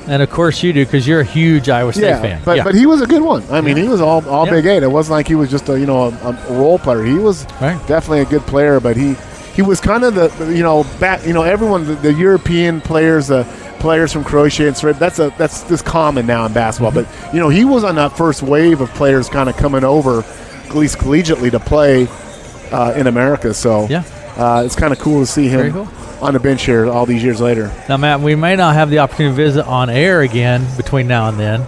and of course you do because you're a huge Iowa State fan. But he was a good one. I mean, he was all Big 8. It wasn't like he was just a role player. He was definitely a good player. But he was kind of everyone, the European players, the players from Croatia and Serbia. That's just common now in basketball. Mm-hmm. But he was on that first wave of players kind of coming over, at least collegiately, to play in America. So it's kind of cool to see him on the bench here all these years later. Now, Matt, we may not have the opportunity to visit on air again between now and then,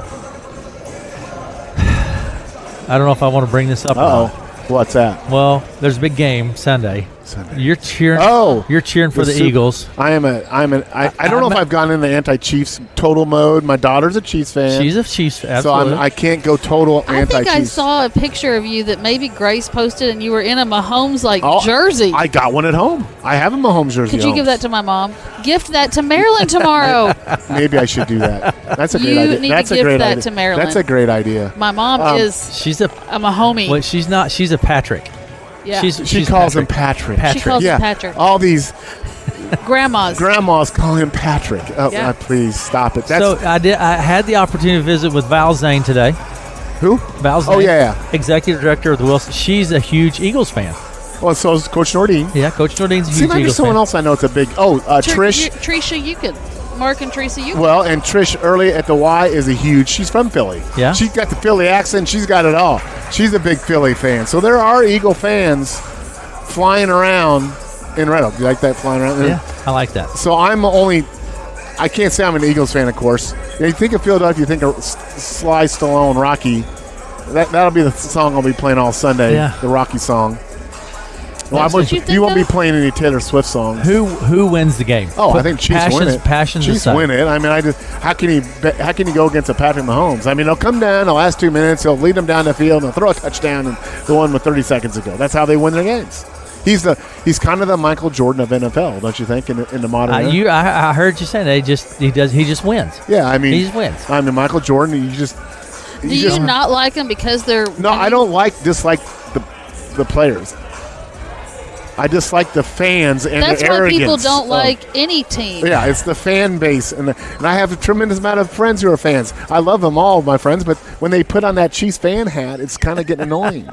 I don't know if I want to bring this up. or Uh-oh. not. What's that? Well, there's a big game Sunday. You're cheering. Oh. You're cheering for the Eagles. I don't know if I've gone into anti-Chiefs total mode. My daughter's a Chiefs fan. She's a Chiefs. so Absolutely. I can't go total I think anti-Chiefs. I saw a picture of you that maybe Grace posted, and you were in a Mahomes Oh, jersey. I got one at home. I have a Mahomes jersey. Could you at give home. that to my mom? Gift that to Marilyn tomorrow. Maybe I should do that. That's a great You idea. need to That's a gift great that idea. to Marilyn. That's a great idea. My mom is she's a. a Mahomie. Well, she's not. She's a Patrick. yeah, She calls him Patrick. Patrick. She calls yeah. him Patrick. All these grandmas. grandmas call him Patrick. Oh, Yeah. please stop it. That's So I had the opportunity to visit with Val Zane today. who? Val Zane, Oh, yeah. executive director of the Wilson. She's a huge Eagles fan. Well, so is Coach Nordine. Yeah, Coach Nordine's a Seems huge like there's Eagles someone fan. else I know. It's a big. Trish. Trisha Euclid. Mark and Teresa Euclid. Well, and Trish early at the Y is a huge. She's from Philly. Yeah. She's got the Philly accent. She's got it all. She's a big Philly fan. So there are Eagle fans flying around in Red Oak. You like that flying around? Yeah, I like that. So I can't say I'm an Eagles fan, of course. You think of Philadelphia, you think of Sly Stallone, Rocky. That'll be the song I'll be playing all Sunday. Yeah. The Rocky song. Well, That's what you think won't be of? playing any Taylor Swift songs. Who wins the game? Oh, I think Chiefs win it. Passions Chiefs aside. win it. I mean, how can you go against a Patrick Mahomes? I mean, he'll come down the last 2 minutes, he'll lead them down the field, and he'll throw a touchdown, and the one with 30 seconds to go. That's how they win their games. He's kind of the Michael Jordan of NFL, don't you think? In the modern era? I heard you saying he just wins. Yeah, I mean, He just wins. I mean, Michael Jordan. You just Do you not like them because they're no. I don't dislike the players. I dislike the fans and That's their why arrogance. people don't of- like any team. Yeah, it's the fan base, and I have a tremendous amount of friends who are fans. I love them all, my friends, but when they put on that Chiefs fan hat, it's kind of getting annoying.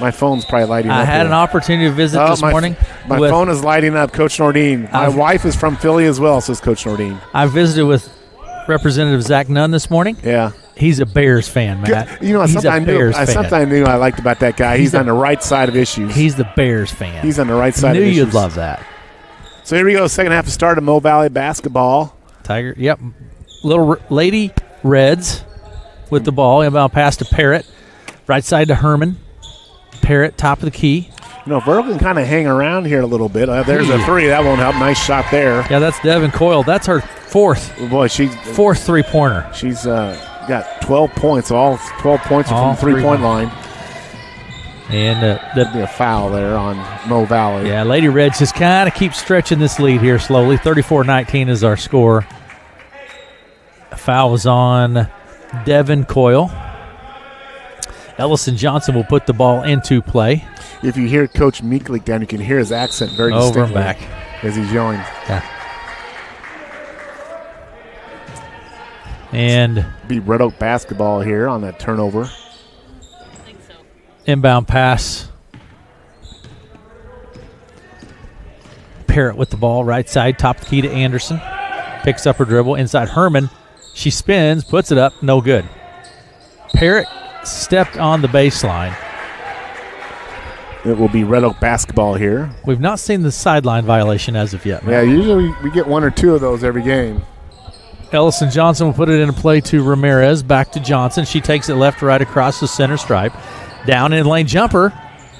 My phone's probably lighting up. I had here. an opportunity to visit this morning. My with- phone is lighting up. Coach Nordine. My wife is from Philly as well, says Coach Nordine. I visited with Representative Zach Nunn this morning. Yeah. He's a Bears fan, Matt. You know, He's something a I knew. Bears fan. Something I knew I liked about that guy. He's on the right side of issues. He's the Bears fan. He's on the right side Knew of issues. you'd love that. So here we go. Second half of start of Mo Valley basketball. Tiger. Yep. Little Lady Reds with the ball. Inbound pass to Parrott. Right side to Herman. Parrott, top of the key. You know, Verl can kind of hang around here a little bit. There's a three. That won't help. Nice shot there. Yeah, that's Devin Coyle. That's her fourth Boy, she's 3-pointer. got 12 points. All 12 points are All from the three-point line. And That'd be a foul there on Mo Valley. yeah, Lady Reds just kind of keep stretching this lead here slowly. 34-19 is our score. A foul was on Devin Coyle. Ellison Johnson will put the ball into play. If you hear Coach Meeklik down, you can hear his accent very Over distinctly and back. as he's yelling. Yeah. And Be Red Oak basketball here on that turnover. inbound pass. Parrott with the ball, right side, top of the key to Anderson. Picks up her dribble, inside Herman. She spins, puts it up, no good. Parrott stepped on the baseline. It will be Red Oak basketball here. We've not seen the sideline violation as of yet. Yeah, usually we get one or two of those every game. Ellison Johnson will put it into play to Ramirez. Back to Johnson. She takes it left to right across the center stripe. Down in lane jumper.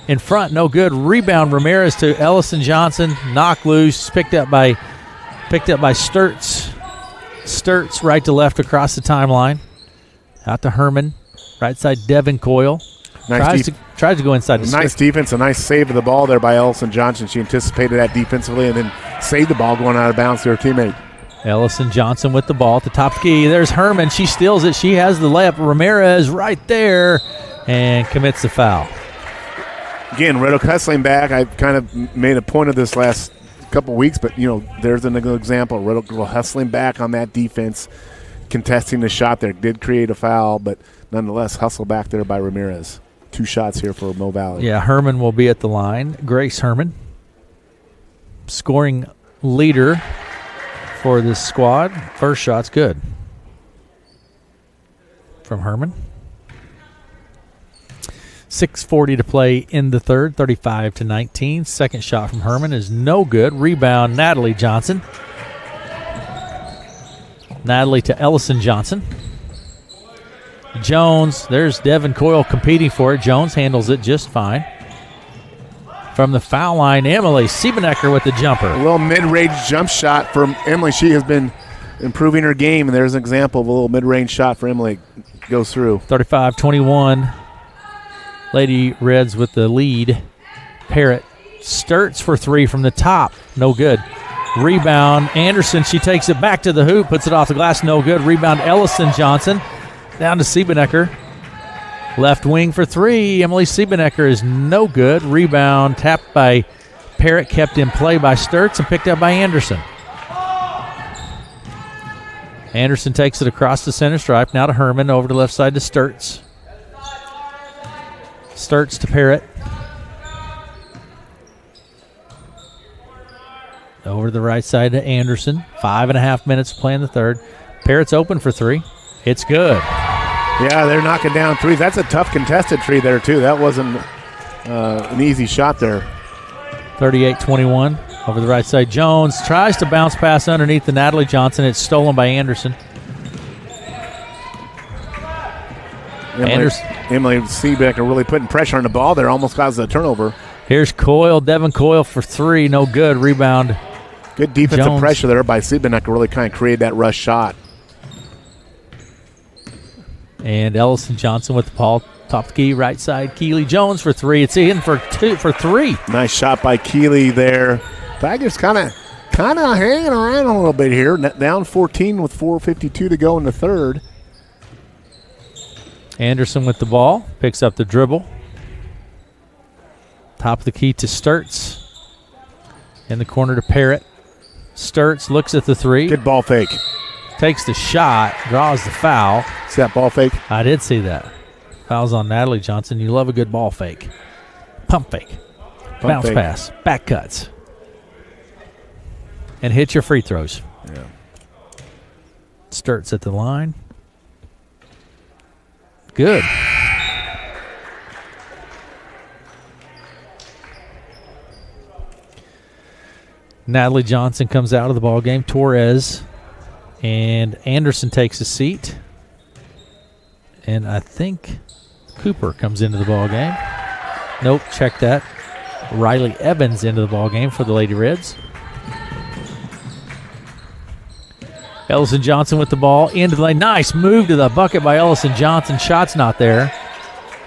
In front, no good. Rebound Ramirez to Ellison Johnson. Knock loose. Picked up by Sturts. Sturts right to left across the timeline. Out to Herman. Right side Devin Coyle. Nice Tries to go inside the Nice defense, a nice save of the ball there by Ellison Johnson. She anticipated that defensively and then saved the ball going out of bounds to her teammate. Ellison Johnson with the ball at the top key. There's Herman. She steals it. She has the layup. Ramirez right there and commits the foul. Again, Red Oak hustling back. I kind of made a point of this last couple weeks, but, you know, there's an example. Red Oak hustling back on that defense, contesting the shot there. Did create a foul, but nonetheless, hustle back there by Ramirez. 2 shots here for Mo Valley. Yeah, Herman will be at the line. Grace Herman, scoring leader for this squad. First shot's good from Herman. 6:40 to play in the third, 35-19. Second shot from Herman is no good. Rebound, Natalie Johnson. Natalie to Ellison Johnson. Jones, there's Devin Coyle competing for it. Jones handles it just fine. From the foul line, Emily Siebenecker with the jumper. A little mid-range jump shot from Emily. She has been improving her game, and there's an example of a little mid-range shot for Emily. Goes through. 35-21. Lady Reds with the lead. Parrott Sturts for three from the top. No good. Rebound, Anderson. She takes it back to the hoop, puts it off the glass. No good. Rebound, Ellison Johnson. Down to Siebenecker. Left wing for three. Emily Siebenecker is no good. Rebound tapped by Parrott, kept in play by Sturts, and picked up by Anderson. Anderson takes it across the center stripe. Now to Herman. Over to the left side to Sturts. Sturts to Parrott. Over to the right side to Anderson. 5.5 minutes to play in the third. Parrott's open for three. It's good. Yeah, they're knocking down threes. That's a tough contested tree there, too. That wasn't an easy shot there. 38-21. Over the right side, Jones tries to bounce pass underneath to Natalie Johnson. It's stolen by Anderson. Emily Siebenecker really putting pressure on the ball there. Almost causes a turnover. Here's Coyle, Devin Coyle for three. No good. Rebound. Good defensive Jones. pressure there by Siebenecker. Really kind of created that rush shot. And Ellison Johnson with the ball. Top of the key, right side. Keely Jones for three. It's in for three. Nice shot by Keely there. Tigers kind of hanging around a little bit here. Down 14 with 4:52 to go in the third. Anderson with the ball. Picks up the dribble. Top of the key to Sturts. In the corner to Parrott. Sturts looks at the three. Good ball fake. Takes the shot. Draws the foul. See that ball fake? I did see that. Fouls on Natalie Johnson. You love a good ball fake. Pump fake. Bounce fake. pass. Back cuts. And hit your free throws. Yeah. Sturts at the line. Good. Natalie Johnson comes out of the ball game. Torres and Anderson takes a seat. And I think Cooper comes into the ball game. Nope, check that. Riley Evans into the ball game for the Lady Reds. Ellison Johnson with the ball into the lane. Nice move to the bucket by Ellison Johnson. Shot's not there.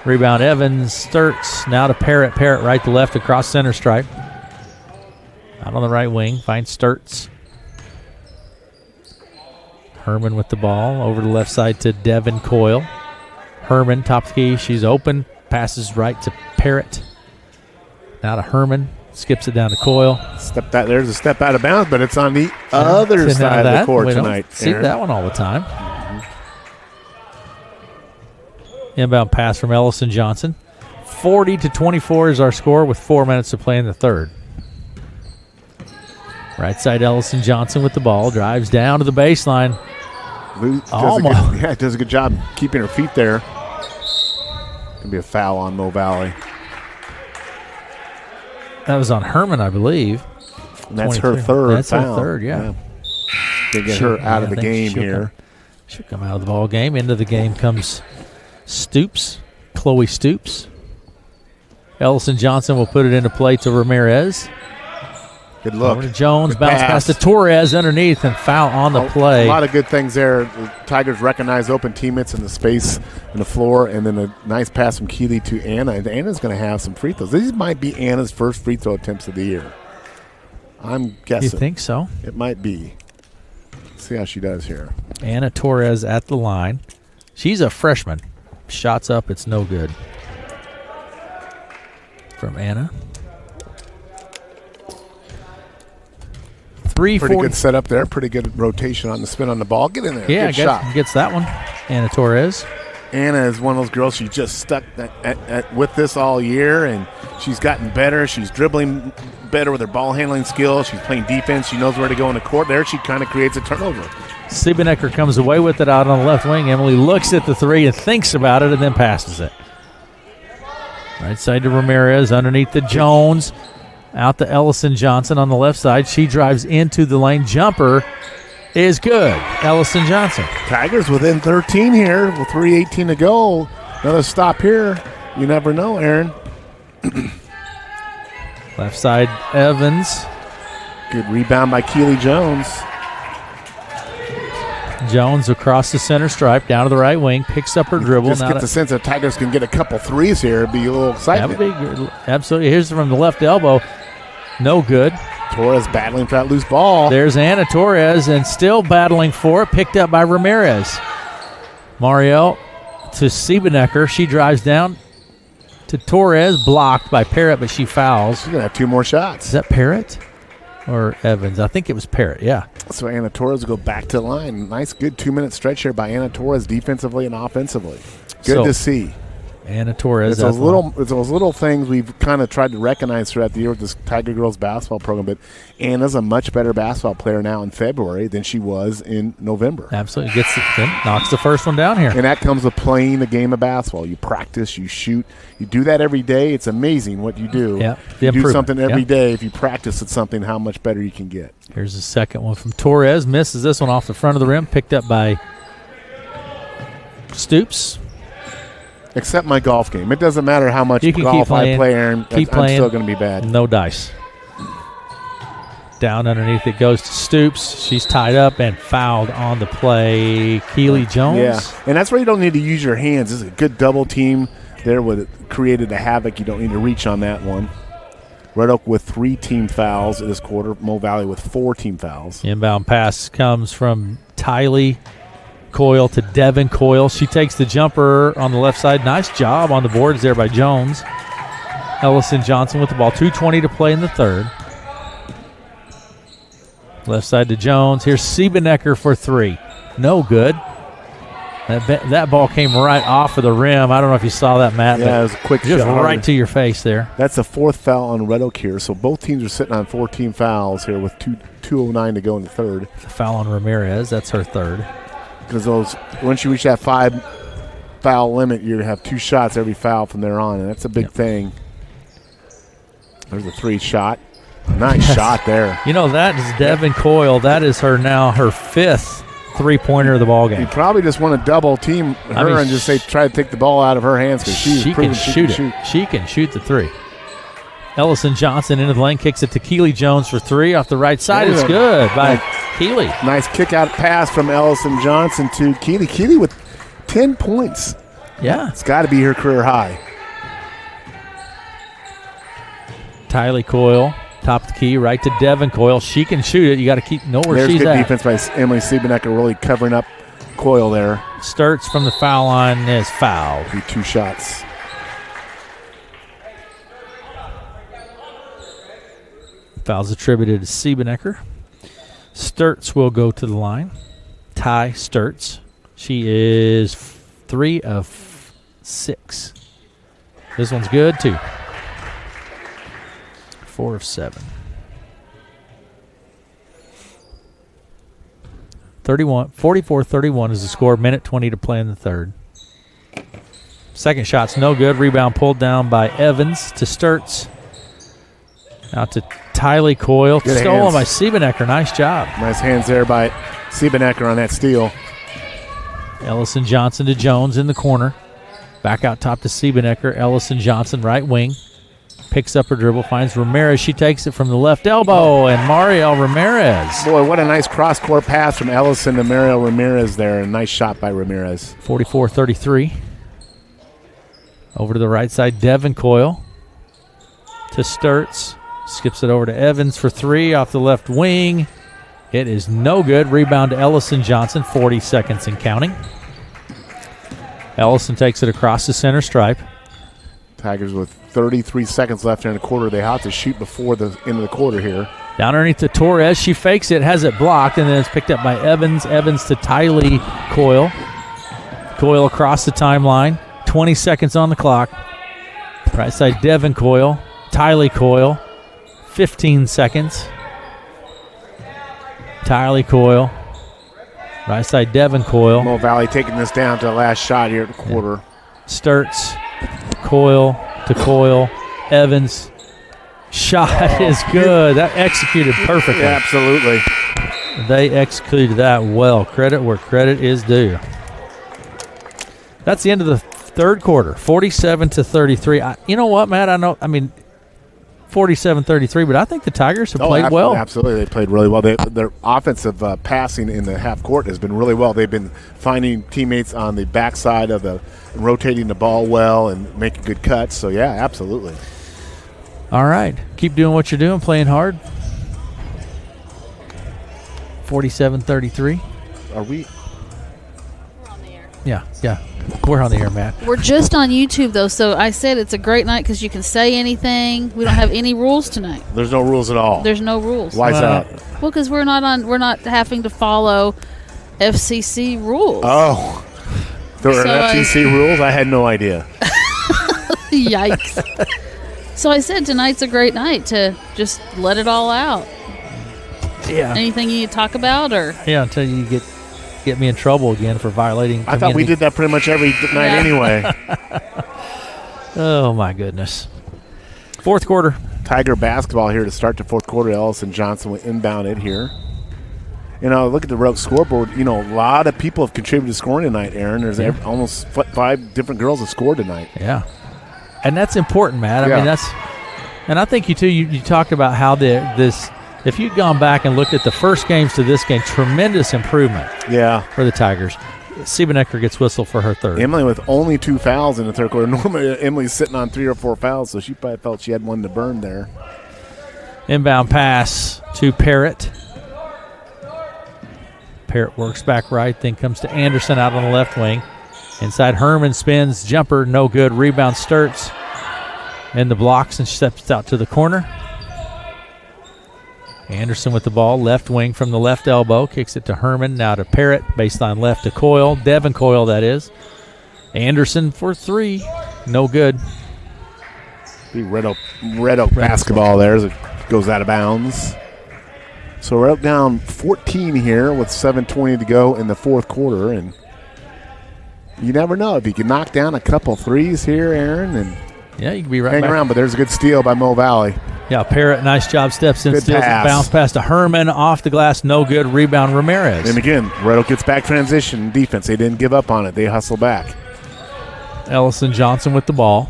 Rebound Evans. Sturts now to Parrott. Parrott right to left across center stripe. Out on the right wing. Finds Sturts. Herman with the ball. Over to the left side to Devin Coyle. Herman, top of the key. She's open. Passes right to Parrott. Now to Herman. Skips it down to Coyle. There's a step out of bounds, but it's on the other side of the court tonight. See that one all the time. Inbound pass from Ellison Johnson. 40-24 is our score with 4 minutes to play in the third. Right side Ellison Johnson with the ball. Drives down to the baseline. Does a good job keeping her feet there. Going to be a foul on Mo Valley. That was on Herman, I believe. And that's her third That's foul. her third, yeah. To get her out of the game here. She'll come out of the ball game. Into the game comes Stoops, Chloe Stoops. Ellison Johnson will put it into play to Ramirez. Good look. Over to Jones, Good bounce pass to Torres underneath, and foul on the play. A lot of good things there. The Tigers recognize open teammates in the space in the floor, and then a nice pass from Keeley to Anna. And Anna's going to have some free throws. These might be Anna's first free throw attempts of the year. I'm guessing. You think so? It might be. Let's see how she does here. Anna Torres at the line. She's a freshman. Shots up, it's no good. From Anna. Pretty good setup there. Pretty good rotation on the spin on the ball. Get in there. Yeah, good shot. Gets that one. Anna Torres. Anna is one of those girls. She just stuck with this all year, and she's gotten better. She's dribbling better with her ball handling skills. She's playing defense. She knows where to go in the court. There, she kind of creates a turnover. Siebenecker comes away with it out on the left wing. Emily looks at the three and thinks about it and then passes it. Right side to Ramirez. Underneath to Jones. Out to Ellison Johnson on the left side. She drives into the lane. Jumper is good. Ellison Johnson. Tigers within 13 here with 3:18 to go. Another stop here. You never know, Aaron. Left side, Evans. Good rebound by Keely Jones. Jones across the center stripe, down to the right wing, picks up her dribble. Just get the sense that Tigers can get a couple threes here. It'd be a little That excitement. would be absolutely. Here's from the left elbow. No good. Torres battling for that loose ball. There's Anna Torres and still battling for it. Picked up by Ramirez. Mariel to Siebenecker. She drives down to Torres. Blocked by Parrott, but she fouls. She's going to have 2 more shots. Is that Parrott or Evans? I think it was Parrott, yeah. So Anna Torres will go back to the line. Nice, good 2-minute stretch here by Anna Torres defensively and offensively. Good to see. Anna Torres. It's those little things we've kind of tried to recognize throughout the year with this Tiger Girls basketball program. But Anna's a much better basketball player now in February than she was in November. Absolutely. Gets it, then knocks the first one down here. And that comes with playing the game of basketball. You practice, you shoot. You do that every day. It's amazing what you do. Yeah, You do something every day. If you practice at something, how much better you can get. Here's the second one from Torres. Misses this one off the front of the rim. Picked up by Stoops. Except my golf game. It doesn't matter how much You can golf keep playing. I play, Aaron. Keep I'm playing. still going to be bad. No dice. Down underneath it goes to Stoops. She's tied up and fouled on the play. Keely Jones. Yeah, and that's where you don't need to use your hands. This is a good double team there with it created a havoc. You don't need to reach on that one. Red Oak with 3 team fouls this quarter. Mo Valley with 4 team fouls. Inbound pass comes from Tylee Coyle to Devin Coyle. She takes the jumper on the left side. Nice job on the boards there by Jones. Ellison Johnson with the ball. 2:20 to play in the third. Left side to Jones. Here's Siebenecker for 3. No good. That ball came right off of the rim. I don't know if you saw that, Matt. Yeah, it was a quick just shot. right to your face there. That's the 4th foul on Red Oak here. So both teams are sitting on 4 team fouls here with 2:09 to go in the third. The foul on Ramirez. That's her third. Because once you reach that 5 foul limit, you have 2 shots every foul from there on, and that's a big thing. There's a 3 shot. Nice shot there. You know, that is Devin Coyle. That is her 5th three-pointer of the ball game. You probably just want to double team her and just try to take the ball out of her hands because she can shoot it. She can shoot the 3. Ellison Johnson into the lane, kicks it to Keely Jones for 3 off the right side. It's good by Keely. Nice kick-out pass from Ellison Johnson to Keely. Keely with 10 points. Yeah. It's got to be her career high. Tylee Coyle, top of the key, right to Devin Coyle. She can shoot it. You got to know where There's she's good at. defense by Emily Siebenecker, really covering up Coyle there. Sturts from the foul line is fouled. Be 2 shots. Fouls attributed to Siebenecker. Sturts will go to the line. Ty Sturts. She is 3 of 6. This one's good too. 4 of 7. 44-31 is the score. Minute 20 to play in the third. Second shot's no good. Rebound pulled down by Evans to Sturts. Out to Tylee Coyle. Good Stolen hands. by Siebenecker. Nice job. Nice hands there by Siebenecker on that steal. Ellison Johnson to Jones in the corner. Back out top to Siebenecker. Ellison Johnson, right wing. Picks up her dribble, finds Ramirez. She takes it from the left elbow, and Mariel Ramirez. Boy, what a nice cross-court pass from Ellison to Mariel Ramirez there. A nice shot by Ramirez. 44-33. Over to the right side, Devin Coyle to Sturts. Skips it over to Evans for 3 off the left wing. It is no good. Rebound to Ellison Johnson, 40 seconds and counting. Ellison takes it across the center stripe. Tigers with 33 seconds left in the quarter. They have to shoot before the end of the quarter here. Down underneath to Torres. She fakes it, has it blocked, and then it's picked up by Evans. Evans to Tylee Coyle. Coyle across the timeline. 20 seconds on the clock. Right side, Devin Coyle. Tylee Coyle. 15 seconds. Tylee Coyle. Right side, Devin Coyle. Mo Valley taking this down to the last shot here at the quarter. Sturts. Coyle to Coyle. Evans. Shot is good. That executed perfectly. Yeah, absolutely. They executed that well. Credit where credit is due. That's the end of the third quarter, 47-33. You know what, Matt? I mean, 47-33, but I think the Tigers have played well. Absolutely, they played really well. Their offensive passing in the half court has been really well. They've been finding teammates on the backside of rotating the ball well and making good cuts. So, yeah, absolutely. All right. Keep doing what you're doing, playing hard. 47-33. Are we? We're on the air. Yeah. We're on the air, Matt. We're just on YouTube, though, so I said it's a great night because you can say anything. We don't have any rules tonight. There's no rules at all. There's no rules. Why is that? Well, because we're not having to follow FCC rules. Oh. There were FCC rules? I had no idea. Yikes. So I said tonight's a great night to just let it all out. Yeah. Anything you need to talk about? Or Yeah, until you get me in trouble again for violating I thought we did that pretty much every night anyway. Oh, my goodness. Fourth quarter. Tiger basketball here to start the fourth quarter. Ellison Johnson will inbound it here. Look at the road scoreboard. A lot of people have contributed to scoring tonight, Aaron. There's almost 5 different girls have scored tonight. Yeah. And that's important, Matt. I Yeah. mean, and I think you talked about how if you'd gone back and looked at the first games to this game, tremendous improvement Yeah. for the Tigers. Siebenecker gets whistled for her third. Emily with only 2 fouls in the third quarter. Normally Emily's sitting on 3 or 4 fouls, so she probably felt she had one to burn there. Inbound pass to Parrott. Parrott works back right, then comes to Anderson out on the left wing. Inside Herman spins, jumper, no good. Rebound Sturts in the blocks and steps out to the corner. Anderson with the ball, left wing from the left elbow, kicks it to Herman, now to Parrott, baseline left to Coyle, Devin Coyle that is. Anderson for 3, no good. The Red Oak basketball there as it goes out of bounds. So we're up down 14 here with 7:20 to go in the fourth quarter, and you never know if you can knock down a couple threes here, Aaron, and Yeah, you can be right hang back. around. But there's a good steal by Mo Valley. Yeah, Parrott, nice job, steps in, Good steals pass. it, bounce pass to Herman, off the glass, no good, rebound Ramirez. And again, Red Oak gets back transition defense. They didn't give up on it. They hustle back. Ellison Johnson with the ball.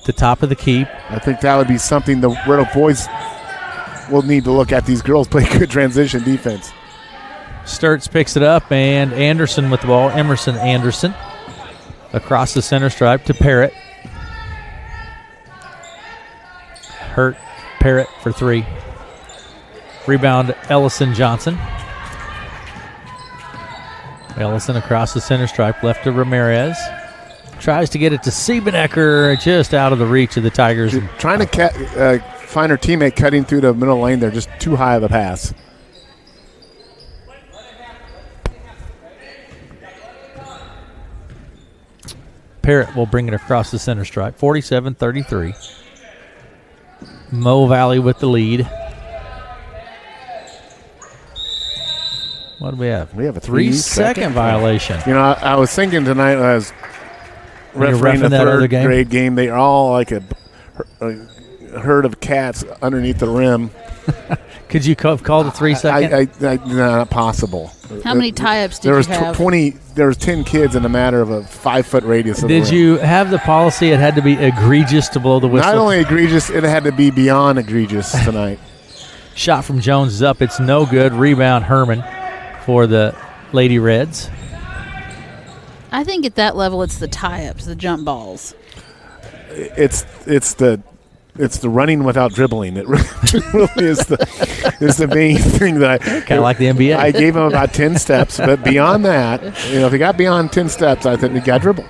The top of the key. I think that would be something the Red Oak boys will need to look at. These girls play good transition defense. Sturts picks it up, and Anderson with the ball. Emerson Anderson across the center stripe to Parrott. Hurt Parrott for 3. Rebound Ellison Johnson. Ellison across the center stripe, left to Ramirez. Tries to get it to Siebenecker, just out of the reach of the Tigers. Trying to find her teammate cutting through the middle lane there, just too high of a pass. Parrott will bring it across the center stripe, 47-33. Mo Valley with the lead. What do we have? We have a 3-second violation. I was thinking tonight as When you're refereeing reffing a that other third game? grade game, they are all like a herd of cats underneath the rim. Could you have called a 3-second? Not possible. how many tie-ups did There was you have? 20. There was 10 kids in a matter of a 5-foot radius. Of Did the rim. you have the policy it had to be egregious to blow the whistle? Not only egregious, it had to be beyond egregious tonight. Shot from Jones is up. It's no good. Rebound Herman for the Lady Reds. I think at that level, it's the tie-ups, the jump balls. It's the running without dribbling. It really is the main thing that I Kind of like the NBA. I gave him about 10 steps, but beyond that, if he got beyond 10 steps, I think he got dribble.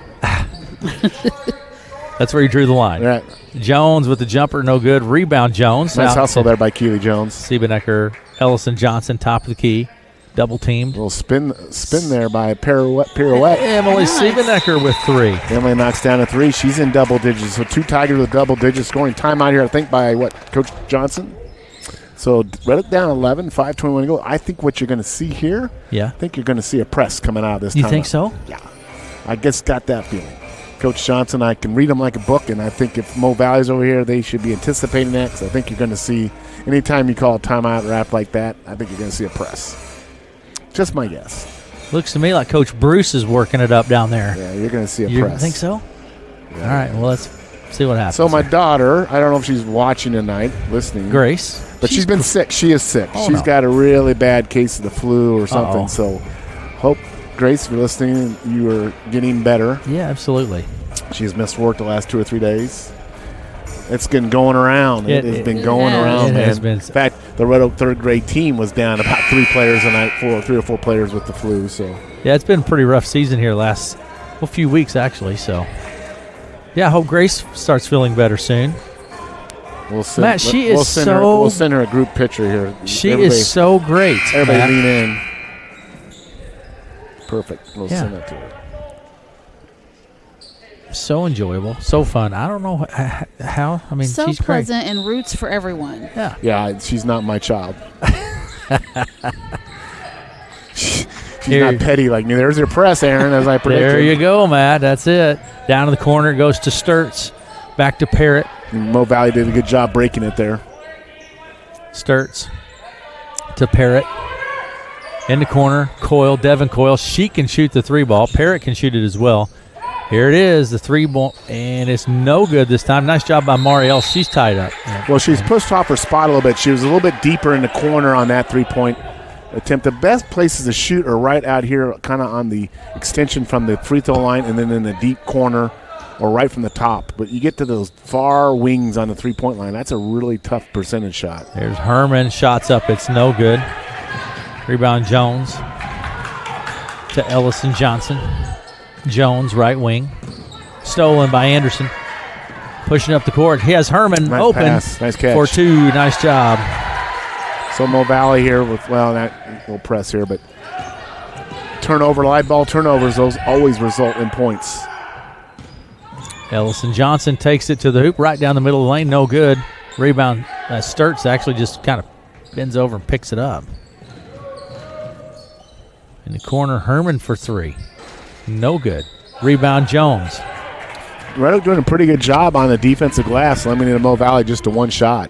That's where he drew the line. Right. Jones with the jumper, no good. Rebound Jones. Nice Out hustle to there by Keely Jones. Siebenecker, Ellison Johnson, top of the key. Double teamed. Little spin there by pirouette. Emily Siebenecker with 3. Emily knocks down a 3. She's in double digits. So 2 Tigers with double digits scoring. Timeout here, I think, by Coach Johnson. So Reddick down 11, 5:21 to go. I think what you're going to see here, Yeah. I think you're going to see a press coming out of this You timeout. think so? Yeah. I guess got that feeling. Coach Johnson, I can read them like a book, and I think if Mo Valley's over here, they should be anticipating that, because I think you're going to see, anytime you call a timeout wrap like that, I think you're going to see a press. Just my guess. Looks to me like Coach Bruce is working it up down there. Yeah, you're going to see a You press. think so? Yeah. All right, well, let's see what happens. So my daughter, I don't know if she's watching tonight, listening. Grace. But she's been sick. She is sick. Oh, She's no. got a really bad case of the flu or something. Uh-oh. So hope, Grace, if you're listening, you are getting better. Yeah, absolutely. She's missed work the last 2 or 3 days. It's been going around. It has been it going has. around, It man. has been. In fact, the Red Oak third grade team was down about 3 players tonight, 3 or 4 players with the flu. So Yeah, it's been a pretty rough season here last few weeks, actually. So, yeah, I hope Grace starts feeling better soon. we'll send, Matt, she is we'll send her, so- we'll send her a group picture here. She Everybody- is so great. Everybody Matt. lean in. Perfect. We'll Yeah. send that to her. So enjoyable, so fun. I don't know how. I mean, So she's pleasant and roots for everyone. great. Yeah. Yeah, she's not my child. She's Here- not petty like me. There's your press, Aaron, as I predicted. There you go, Matt. That's it. Down to the corner, goes to Sturts. Back to Parrott. Mo Valley did a good job breaking it there. Sturts to Parrott. In the corner, Coyle, Devin Coyle. She can shoot the 3 ball. Parrott can shoot it as well. Here it is, the 3 ball, and it's no good this time. Nice job by Marielle. She's tied up. Well, she's pushed off her spot a little bit. She was a little bit deeper in the corner on that 3-point attempt. The best places to shoot are right out here, kind of on the extension from the free throw line, and then in the deep corner or right from the top. But you get to those far wings on the 3-point line, that's a really tough percentage shot. There's Herman. Shots up. It's no good. Rebound Jones to Ellison Johnson. Jones, right wing. Stolen by Anderson. Pushing up the court. He has Herman Nice open pass. Nice catch. for 2. Nice job. So Mo Valley here with, well, that little press here, but turnover, live ball turnovers, those always result in points. Ellison Johnson takes it to the hoop right down the middle of the lane. No good. Rebound. Sturts actually just kind of bends over and picks it up. In the corner, Herman for 3. No good. Rebound Jones. Red Oak doing a pretty good job on the defensive glass, limiting Mo Valley just to 1 shot.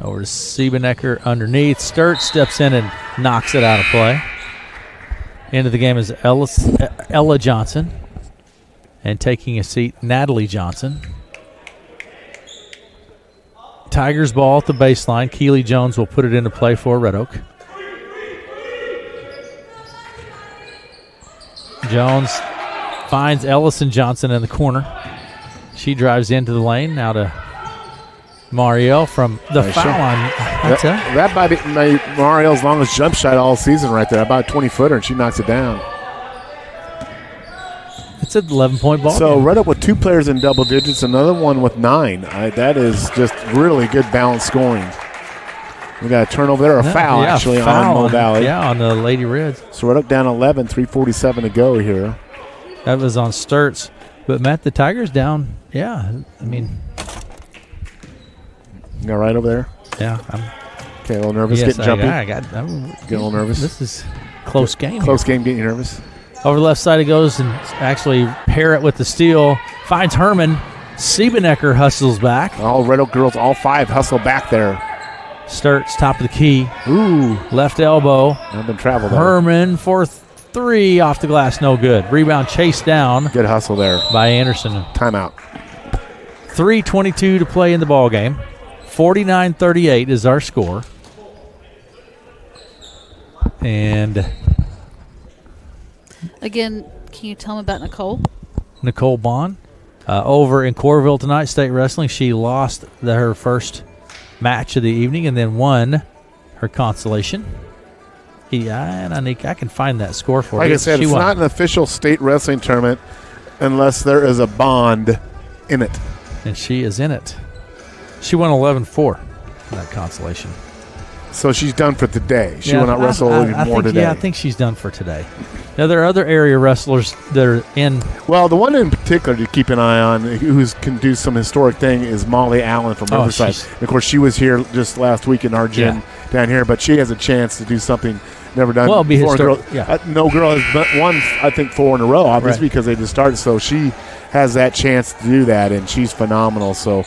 Over to Siebenecker underneath. Sturt steps in and knocks it out of play. Into the game is Ella Johnson. And taking a seat, Natalie Johnson. Tigers ball at the baseline. Keely Jones will put it into play for Red Oak. Jones finds Ellison Johnson in the corner. She drives into the lane. Now to Marielle from the Nice foul shot. line. That's it. That might be Marielle's longest jump shot all season right there, about a 20-footer, and she knocks it down. It's an 11-point ball So game. Red Oak with 2 players in double digits, another one with 9. That is just really good balanced scoring. We got a turnover there, a foul Yeah, actually foul on Mo Valley. Yeah, on the Lady Reds. So Red Oak down 11, 3:47 to go here. That was on Sturts. But, Matt, the Tigers down. Yeah, I mean, You got right over there? yeah. I'm Okay, a little nervous, yes, getting jumpy. I'm Getting a little nervous. This is close game. Close game, getting nervous. Over the left side it goes, and actually Parrott with the steal. Finds Herman. Siebenecker hustles back. All Red Oak girls, all 5 hustle back there. Sturts, top of the key. Ooh, Left elbow. I've been traveled there. Herman for 3 off the glass. No good. Rebound chased down Good hustle there. by Anderson. Timeout. 3:22 to play in the ball game. 49-38 is our score. And Again, can you tell me about Nicole? Nicole Bond over in Coralville tonight, State Wrestling. She lost her first match of the evening and then won her consolation. Yeah, and I can find that score for Like you. I said, She it's won. not an official state wrestling tournament unless there is a bond in it. And she is in it. She won 11-4 in that consolation. So she's done for today. She will not wrestle more today. Yeah, I think she's done for today. Now, there are other area wrestlers that are in. Well, the one in particular to keep an eye on who can do some historic thing is Molly Allen from Riverside. Of course, she was here just last week in our gym down here, but she has a chance to do something never done before. Be historic. No girl has won, I think, 4 in a row, obviously, because they just started. So she has that chance to do that, and she's phenomenal. So,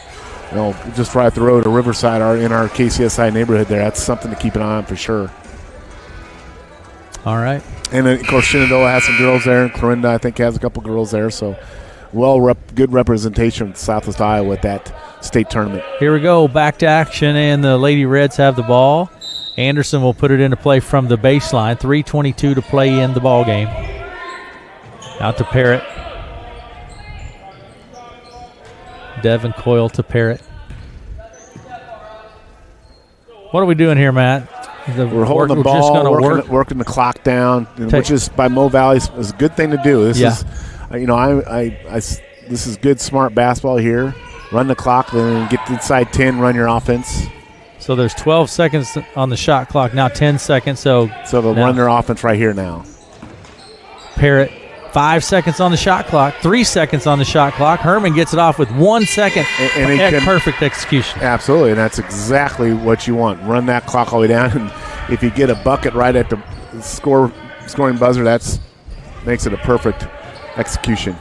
just right up the road to Riverside, in our KCSI neighborhood there. That's something to keep an eye on for sure. All right. And, of course, Shenandoah has some girls there, and Clarinda, I think, has a couple girls there. So, good representation of Southwest Iowa at that state tournament. Here we go, back to action, and the Lady Reds have the ball. Anderson will put it into play from the baseline. 3:22 to play in the ball game. Out to Parrott. Devin Coyle to Parrott. What are we doing here, Matt? We're holding the ball, working the clock down, which is by Mo Valley is a good thing to do. This is, this is good, smart basketball here. Run the clock, then get inside 10, run your offense. So there's 12 seconds on the shot clock, now 10 seconds. So they'll run their offense right here now. Parrott, 5 seconds on the shot clock, 3 seconds on the shot clock. Herman gets it off with 1 second. And perfect execution. Absolutely, and that's exactly what you want. Run that clock all the way down, and if you get a bucket right at the scoring buzzer, that makes it a perfect execution.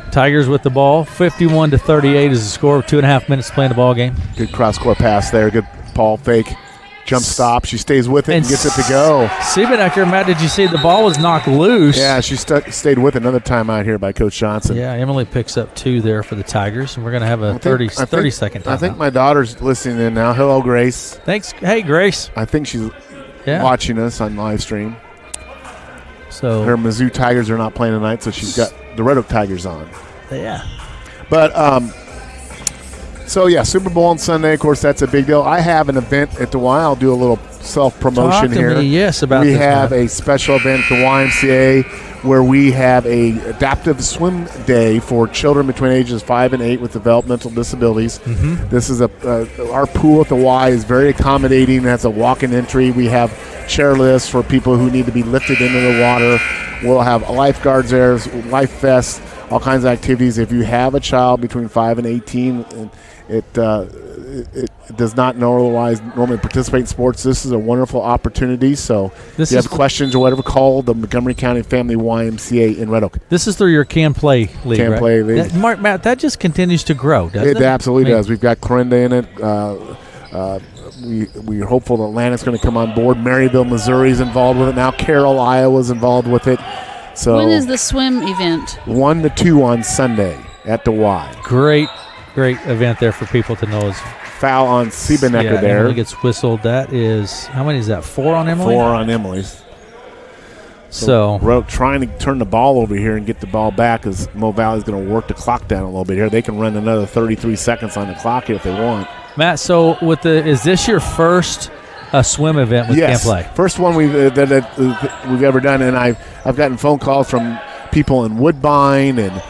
Tigers with the ball. 51-38 is the score. 2.5 minutes to play in the ball game. Good cross-court pass there. Good ball fake. Jump stop. She stays with it and gets it to go. Siebenecker, Matt, did you see the ball was knocked loose? Yeah, she stayed with another timeout here by Coach Johnson. Yeah, Emily picks up 2 there for the Tigers, and we're going to have a 30-second timeout. I think my daughter's listening in now. Hello, Grace. Thanks. Hey, Grace. I think she's watching us on live stream. So her Mizzou Tigers are not playing tonight, so she's got the Red Oak Tigers on. Yeah. But, Super Bowl on Sunday, of course, that's a big deal. I have an event at the Y. I'll do a little self-promotion here. Talk to me, yes, about this. We have a special event at the YMCA where we have a adaptive swim day for children between ages 5 and 8 with developmental disabilities. Mm-hmm. This is our pool at the Y is very accommodating. It has a walk-in entry. We have chairlifts for people who need to be lifted into the water. We'll have lifeguards there, life vests, all kinds of activities. If you have a child between 5 and 18, it does not normally participate in sports, this is a wonderful opportunity. So if you have questions or whatever, call the Montgomery County Family YMCA in Red Oak. This is through your Can Play League, Can Play League. Matt, that just continues to grow, doesn't it? It absolutely does. We've got Clarinda in it. We're hopeful that Atlantic's going to come on board. Maryville, Missouri is involved with it now. Carroll, Iowa is involved with it. So when is the swim event? 1 to 2 on Sunday at the Y. Great event there for people to know. Is foul on Siebenecker there. Emily gets whistled. That is, how many is that? 4 on Emily? 4 on Emily's. So Red Oak trying to turn the ball over here and get the ball back as Mo Valley's going to work the clock down a little bit here. They can run another 33 seconds on the clock here if they want. Matt, so is this your first swim event with Camp Play? First one we've ever done, and I've gotten phone calls from people in Woodbine and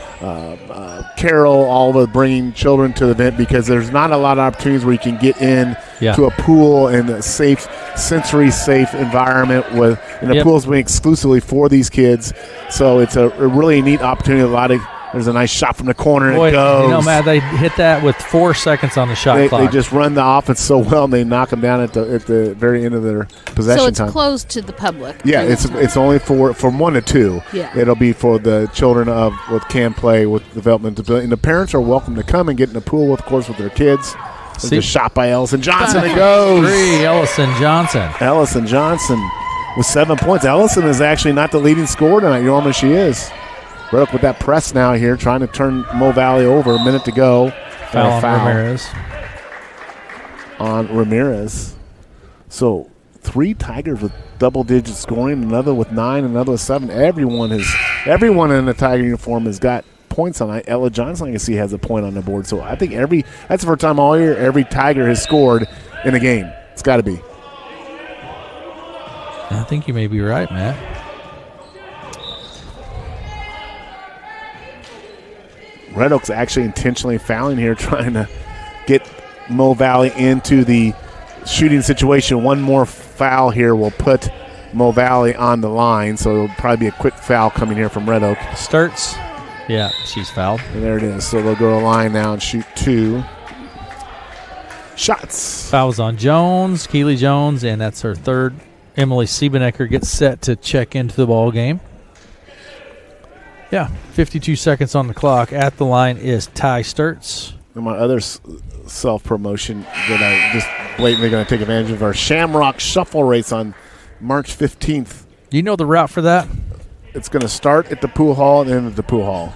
Carroll, all of bringing children to the event because there's not a lot of opportunities where you can get in to a pool in a safe, sensory-safe environment and the pool's being exclusively for these kids. So it's a really neat opportunity. There's a nice shot from the corner and it goes. Matt, they hit that with 4 seconds on the shot clock. They just run the offense so well, and they knock them down at the very end of their possession time. So it's closed to the public. Yeah, it's only from 1 to 2. Yeah. It'll be for the children with Can Play with development ability. And the parents are welcome to come and get in the pool, with their kids. It's a shot by Ellison Johnson. It goes. 3, Ellison Johnson. Ellison Johnson with 7 points. Ellison is actually not the leading scorer tonight. Normally she is. Red Oak with that press now here, trying to turn Mo Valley over. A minute to go. Foul on Ramirez. So 3 Tigers with double-digit scoring, another with 9, another with 7. Everyone in the Tiger uniform has got points on it. Ella Johnson, I can see, has a point on the board. So I think that's the first time all year every Tiger has scored in a game. It's got to be. I think you may be right, Matt. Red Oak's actually intentionally fouling here, trying to get Mo Valley into the shooting situation. One more foul here will put Mo Valley on the line, so it'll probably be a quick foul coming here from Red Oak. Sturts. Yeah, she's fouled. And there it is. So they'll go to the line now and shoot 2 shots. Fouls on Jones, Keely Jones, and that's her third. Emily Siebenecker gets set to check into the ball game. Yeah, 52 seconds on the clock. At the line is Ty Sturts. And my other self-promotion that I just blatantly going to take advantage of our Shamrock Shuffle Race on March 15th. Do you know the route for that? It's going to start at the pool hall and end at the pool hall.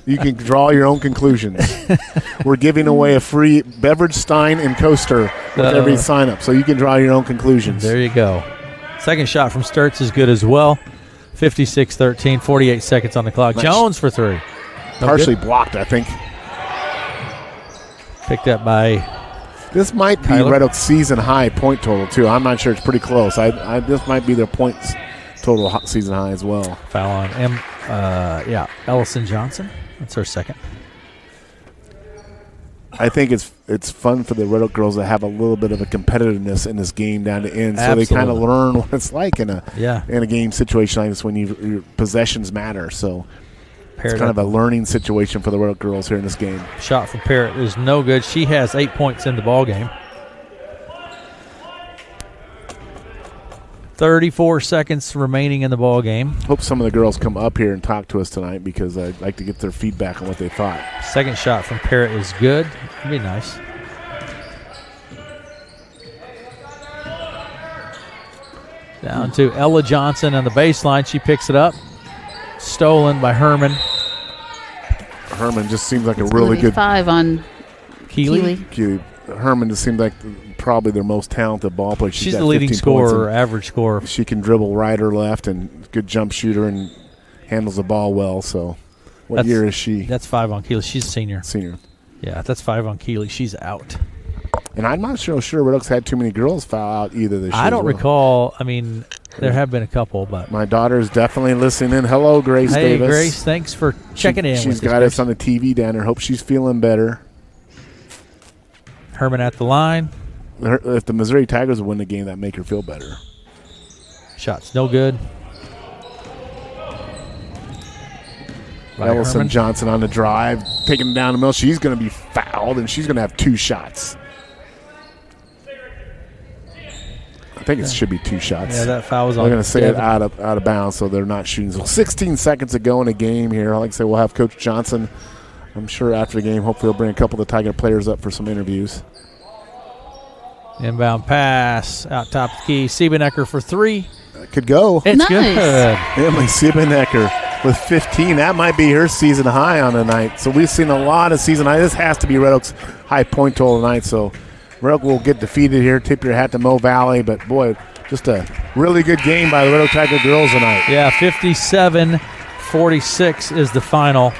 You can draw your own conclusions. We're giving away a free beverage stein and coaster with every sign-up, so you can draw your own conclusions. There you go. Second shot from Sturts is good as well. 56-13, 48 seconds on the clock. Nice. Jones for 3. No Partially good. blocked, I think. Picked up by This might be Tyler? Red Oak's season high point total, too. I'm not sure. It's pretty close. This might be their points total season high as well. foul on Ellison Johnson. That's her second. I think it's fun for the Red Oak girls to have a little bit of a competitiveness in this game down to end, so they kind of Absolutely. learn what it's like in a Yeah. game situation like this when your possessions matter. So Parrott it's kind of at a learning situation for the Red Oak girls here in this game. shot from Parrott is no good. She has 8 points in the ball game. 34 seconds remaining in the ball game. Hope some of the girls come up here and talk to us tonight because I'd like to get their feedback on what they thought. Second shot from Parrott is good. That'd be nice. Down to Ella Johnson on the baseline. She picks it up. Stolen by Herman. Herman just seems like a It's really gonna be good 5 on Keeley. Keeley. Herman just seems like probably their most talented ball player. She's got the leading 15 points, scorer, and average scorer. she can dribble right or left and good jump shooter and handles the ball well. So what That's- year is she? That's 5 on Keeley. She's a senior. Senior. Yeah, that's 5 on Keeley. She's out. And I'm not sure Red Oaks had too many girls foul out either this year. I don't as well. recall. I mean, there have been a couple, but My daughter's definitely listening in. Hello, Grace hey, Davis. Grace, thanks for checking in. She's with got us, us on the TV down there. Hope she's feeling better. Herman at the line. If the Missouri Tigers win the game, that make her feel better. Shots no good. By Ellison Herman. Johnson on the drive, taking it down the middle. She's going to be fouled, and she's going to have 2 shots. I think it should be 2 shots. Yeah, that foul was on. They're going to say it Devin. out of bounds, so they're not shooting. So 16 seconds to go in a game here. Like I say, we'll have Coach Johnson, I'm sure after the game, hopefully he'll bring a couple of the Tiger players up for some interviews. Inbound pass out top of the key. Siebenecker for 3. Could go. It's Nice. good. Emily Siebenecker with 15. That might be her season high on the night. So we've seen a lot of season high. This has to be Red Oak's high point total tonight. So Red Oak will get defeated here. Tip your hat to Mo Valley. But, boy, just a really good game by the Red Oak Tiger girls tonight. Yeah, 57-46 is the final.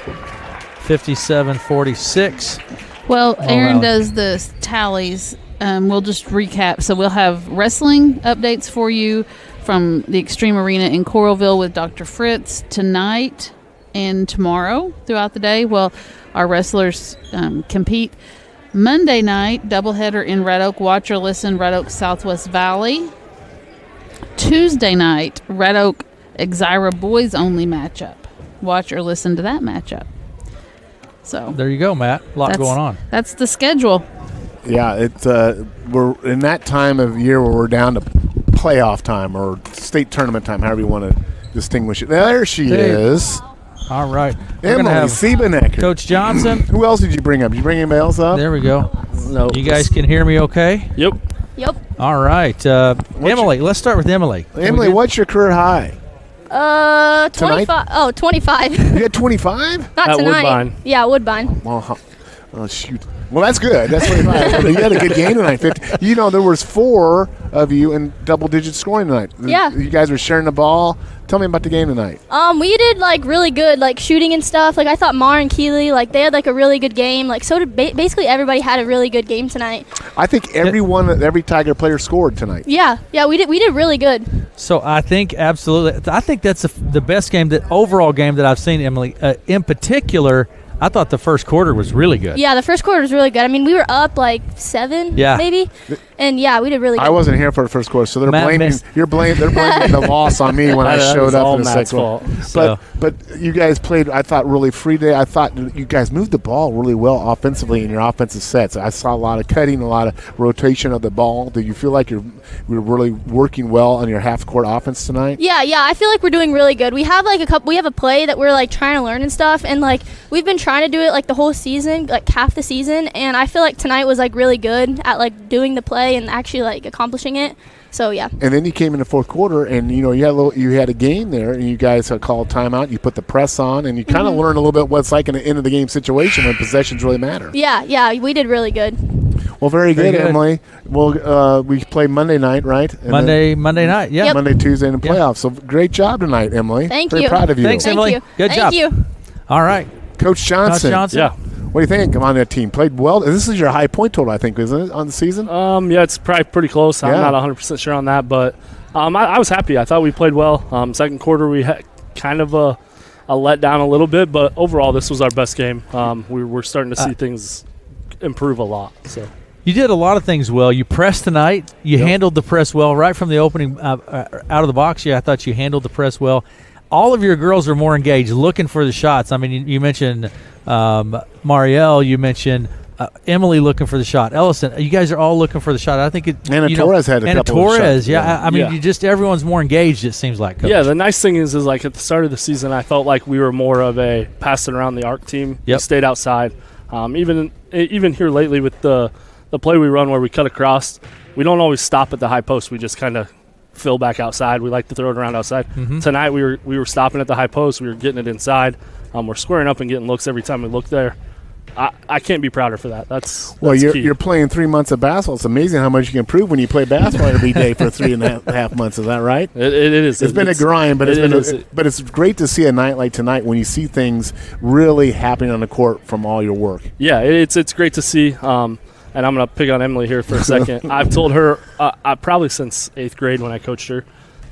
57-46. Well, Aaron Valley. does the tallies. We'll just recap. So we'll have wrestling updates for you from the Extreme Arena in Coralville with Dr. Fritz tonight and tomorrow throughout the day. Well, our wrestlers compete. Monday night, doubleheader in Red Oak. Watch or listen, Red Oak Southwest Valley. Tuesday night, Red Oak Exira boys only matchup. Watch or listen to that matchup. So There you go, Matt. A lot that's- going on. That's the schedule. Yeah, we're in that time of year where we're down to playoff time or state tournament time, however you want to distinguish it. There she Hey. is. All right. We're Emily going to have Siebenecker. Coach Johnson. Who else did you bring up? Did you bring anybody else up? There we go. No. You guys can hear me okay? Yep. Yep. All right. Emily, let's start with Emily. Emily, what's your career high? 25. Oh, 25. You got 25? Not At tonight. Woodbine. Yeah, Woodbine. Well, oh, shoot. Well, that's good. That's 25. You had a good game tonight. 50. You know, there was 4 of you in double-digit scoring tonight. Yeah. You guys were sharing the ball. Tell me about the game tonight. We did like really good, like shooting and stuff. Like I thought Mar and Keeley, like they had like a really good game. Like so did basically everybody had a really good game tonight. I think every Tiger player scored tonight. Yeah, we did really good. So I think absolutely. I think that's the best game, that overall game that I've seen, Emily. In particular, I thought the first quarter was really good. Yeah, the first quarter was really good. I mean, we were up like 7, Yeah. maybe, and yeah, we did really good. I wasn't here for the first quarter, so they're Matt blaming missed. They're blaming the loss on me when I That showed was up all in the Matt's second quarter. fault. So- But you guys played, I thought, really free today. I thought you guys moved the ball really well offensively in your offensive sets. I saw a lot of cutting, a lot of rotation of the ball. Do you feel like you're really working well on your half court offense tonight? Yeah, I feel like we're doing really good. We have like we have a play that we're like trying to learn and stuff, and like we've been trying to do it like the whole season, like half the season, and I feel like tonight was like really good at like doing the play and actually like accomplishing it. So yeah. And then you came in the fourth quarter, and you had a game there, and you guys had called timeout. You put the press on, and you kind of learned a little bit what it's like in an end of the game situation when possessions really matter. Yeah, we did really good. Well, very Very good, good. Emily. Well, we play Monday night, right? And Monday night. Yeah. Yep. Monday, Tuesday, and the Yep. playoffs. So great job tonight, Emily. Thank very you. proud of you. Thanks, Thank Emily. you. Good Thank job. you. All right. Coach Johnson. Coach Johnson. Yeah. What do you think on that team? Played well. This is your high point total, I think, isn't it, on the season? Yeah, it's probably pretty close. I'm Yeah. not 100% sure on that, but I was happy. I thought we played well. Second quarter, we had kind of a letdown a little bit, but overall, this was our best game. We're starting to see things improve a lot. So You did a lot of things well. You pressed tonight. You handled the press well right from the opening out of the box. Yeah, I thought you handled the press well. All of your girls are more engaged, looking for the shots. I mean, you mentioned Marielle. You mentioned Emily looking for the shot. Ellison, you guys are all looking for the shot. I think it. Anna Torres had a Anna couple of Torres, shots. yeah. I mean, Yeah. you just everyone's more engaged. It seems like. Coach. yeah, the nice thing is like at the start of the season, I felt like we were more of a pass it around the arc team. Yep. We stayed outside. Even here lately with the play we run where we cut across, we don't always stop at the high post. We just kind of fill back outside. We like to throw it around outside. Mm-hmm. Tonight we were stopping at the high post. We were getting it inside. We're squaring up and getting looks every time we look there. I can't be prouder for that. That's Well, key. you're playing 3 months of basketball. It's amazing how much you can improve when you play basketball every day for 3.5 months. Is that right? It is. It's been a grind, but but it's great to see a night like tonight when you see things really happening on the court from all your work. Yeah, it's great to see. And I'm going to pick on Emily here for a second. I've told her probably since 8th grade when I coached her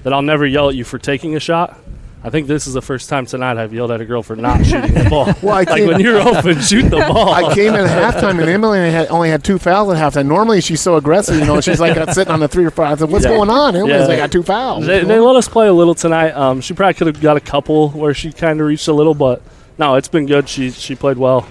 that I'll never yell at you for taking a shot. I think this is the first time tonight I've yelled at a girl for not shooting the ball. Well, like when you're open, shoot the ball. I came in at halftime, and Emily only had 2 fouls at halftime. Normally, she's so aggressive, she's like sitting on the 3 or 4. I said, "What's going on?" Emily's like, "I got 2 fouls." They let us play a little tonight. She probably could have got a couple where she kind of reached a little, but no, it's been good. She played well.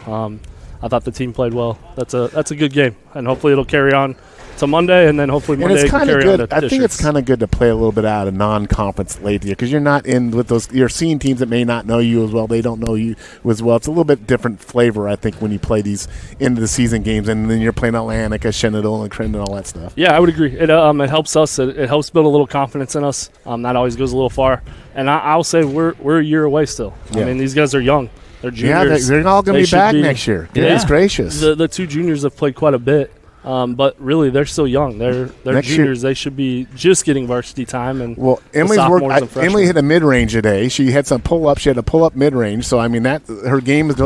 I thought the team played well. That's a good game, and hopefully it'll carry on to Monday, and then hopefully And Monday it's can kind of carry on good. to I think it's districts. kind of good to play a little bit out of non-conference late year because you're not in with those. You're seeing teams that may not know you as well. They don't know you as well. It's a little bit different flavor, I think, when you play these end of the season games, and then you're playing Atlantica, Shenandoah, and Crandon, and all that stuff. Yeah, I would agree. It helps us. It helps build a little confidence in us. That always goes a little far. And I'll say we're a year away still. Yeah. I mean, these guys are young. They're Yeah, juniors. they're all going They to be should back be- next year. Yeah. Goodness gracious. The 2 juniors have played quite a bit, but really they're still young. They're Next year- juniors. They should be just getting varsity time. And Well, the Emily's sophomores work. and freshmen. Emily hit a mid-range today. She had some pull-up. She had a pull-up mid-range. So I mean, that her game is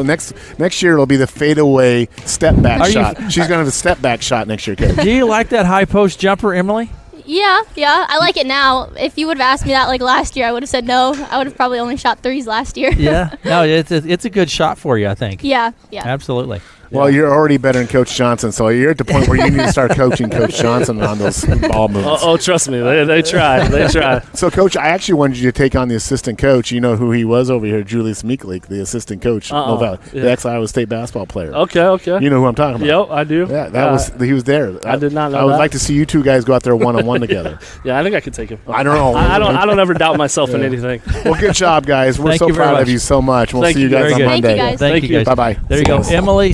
next year. It'll be the fadeaway step-back Are you- shot. She's going to have a step-back shot next year, Coach. Do you like that high post jumper, Emily? Yeah, I like it now. If you would have asked me that like last year, I would have said no. I would have probably only shot 3s last year. Yeah. No, it's a good shot for you, I think. yeah. Absolutely. Well, you're already better than Coach Johnson, so you're at the point where you need to start coaching Coach Johnson on those ball moves. Oh, trust me, they try. They try. So, Coach, I actually wanted you to take on the assistant coach. You know who he was over here, Julius Meeklik, the assistant coach, Mill Valley, the yeah. ex-Iowa State basketball player. Okay. You know who I'm talking about? Yep, I do. Yeah, he was there. I did not know I would that. like to see you two guys go out there one-on-one together. Yeah, I think I could take him. I don't know. I don't ever doubt myself in anything. Well, good job, guys. We're Thank so you very proud of much. you so much. We'll Thank see you you. guys Very on good. Thank Monday. you, guys. Thank you, guys. Bye-bye. There you go. Emily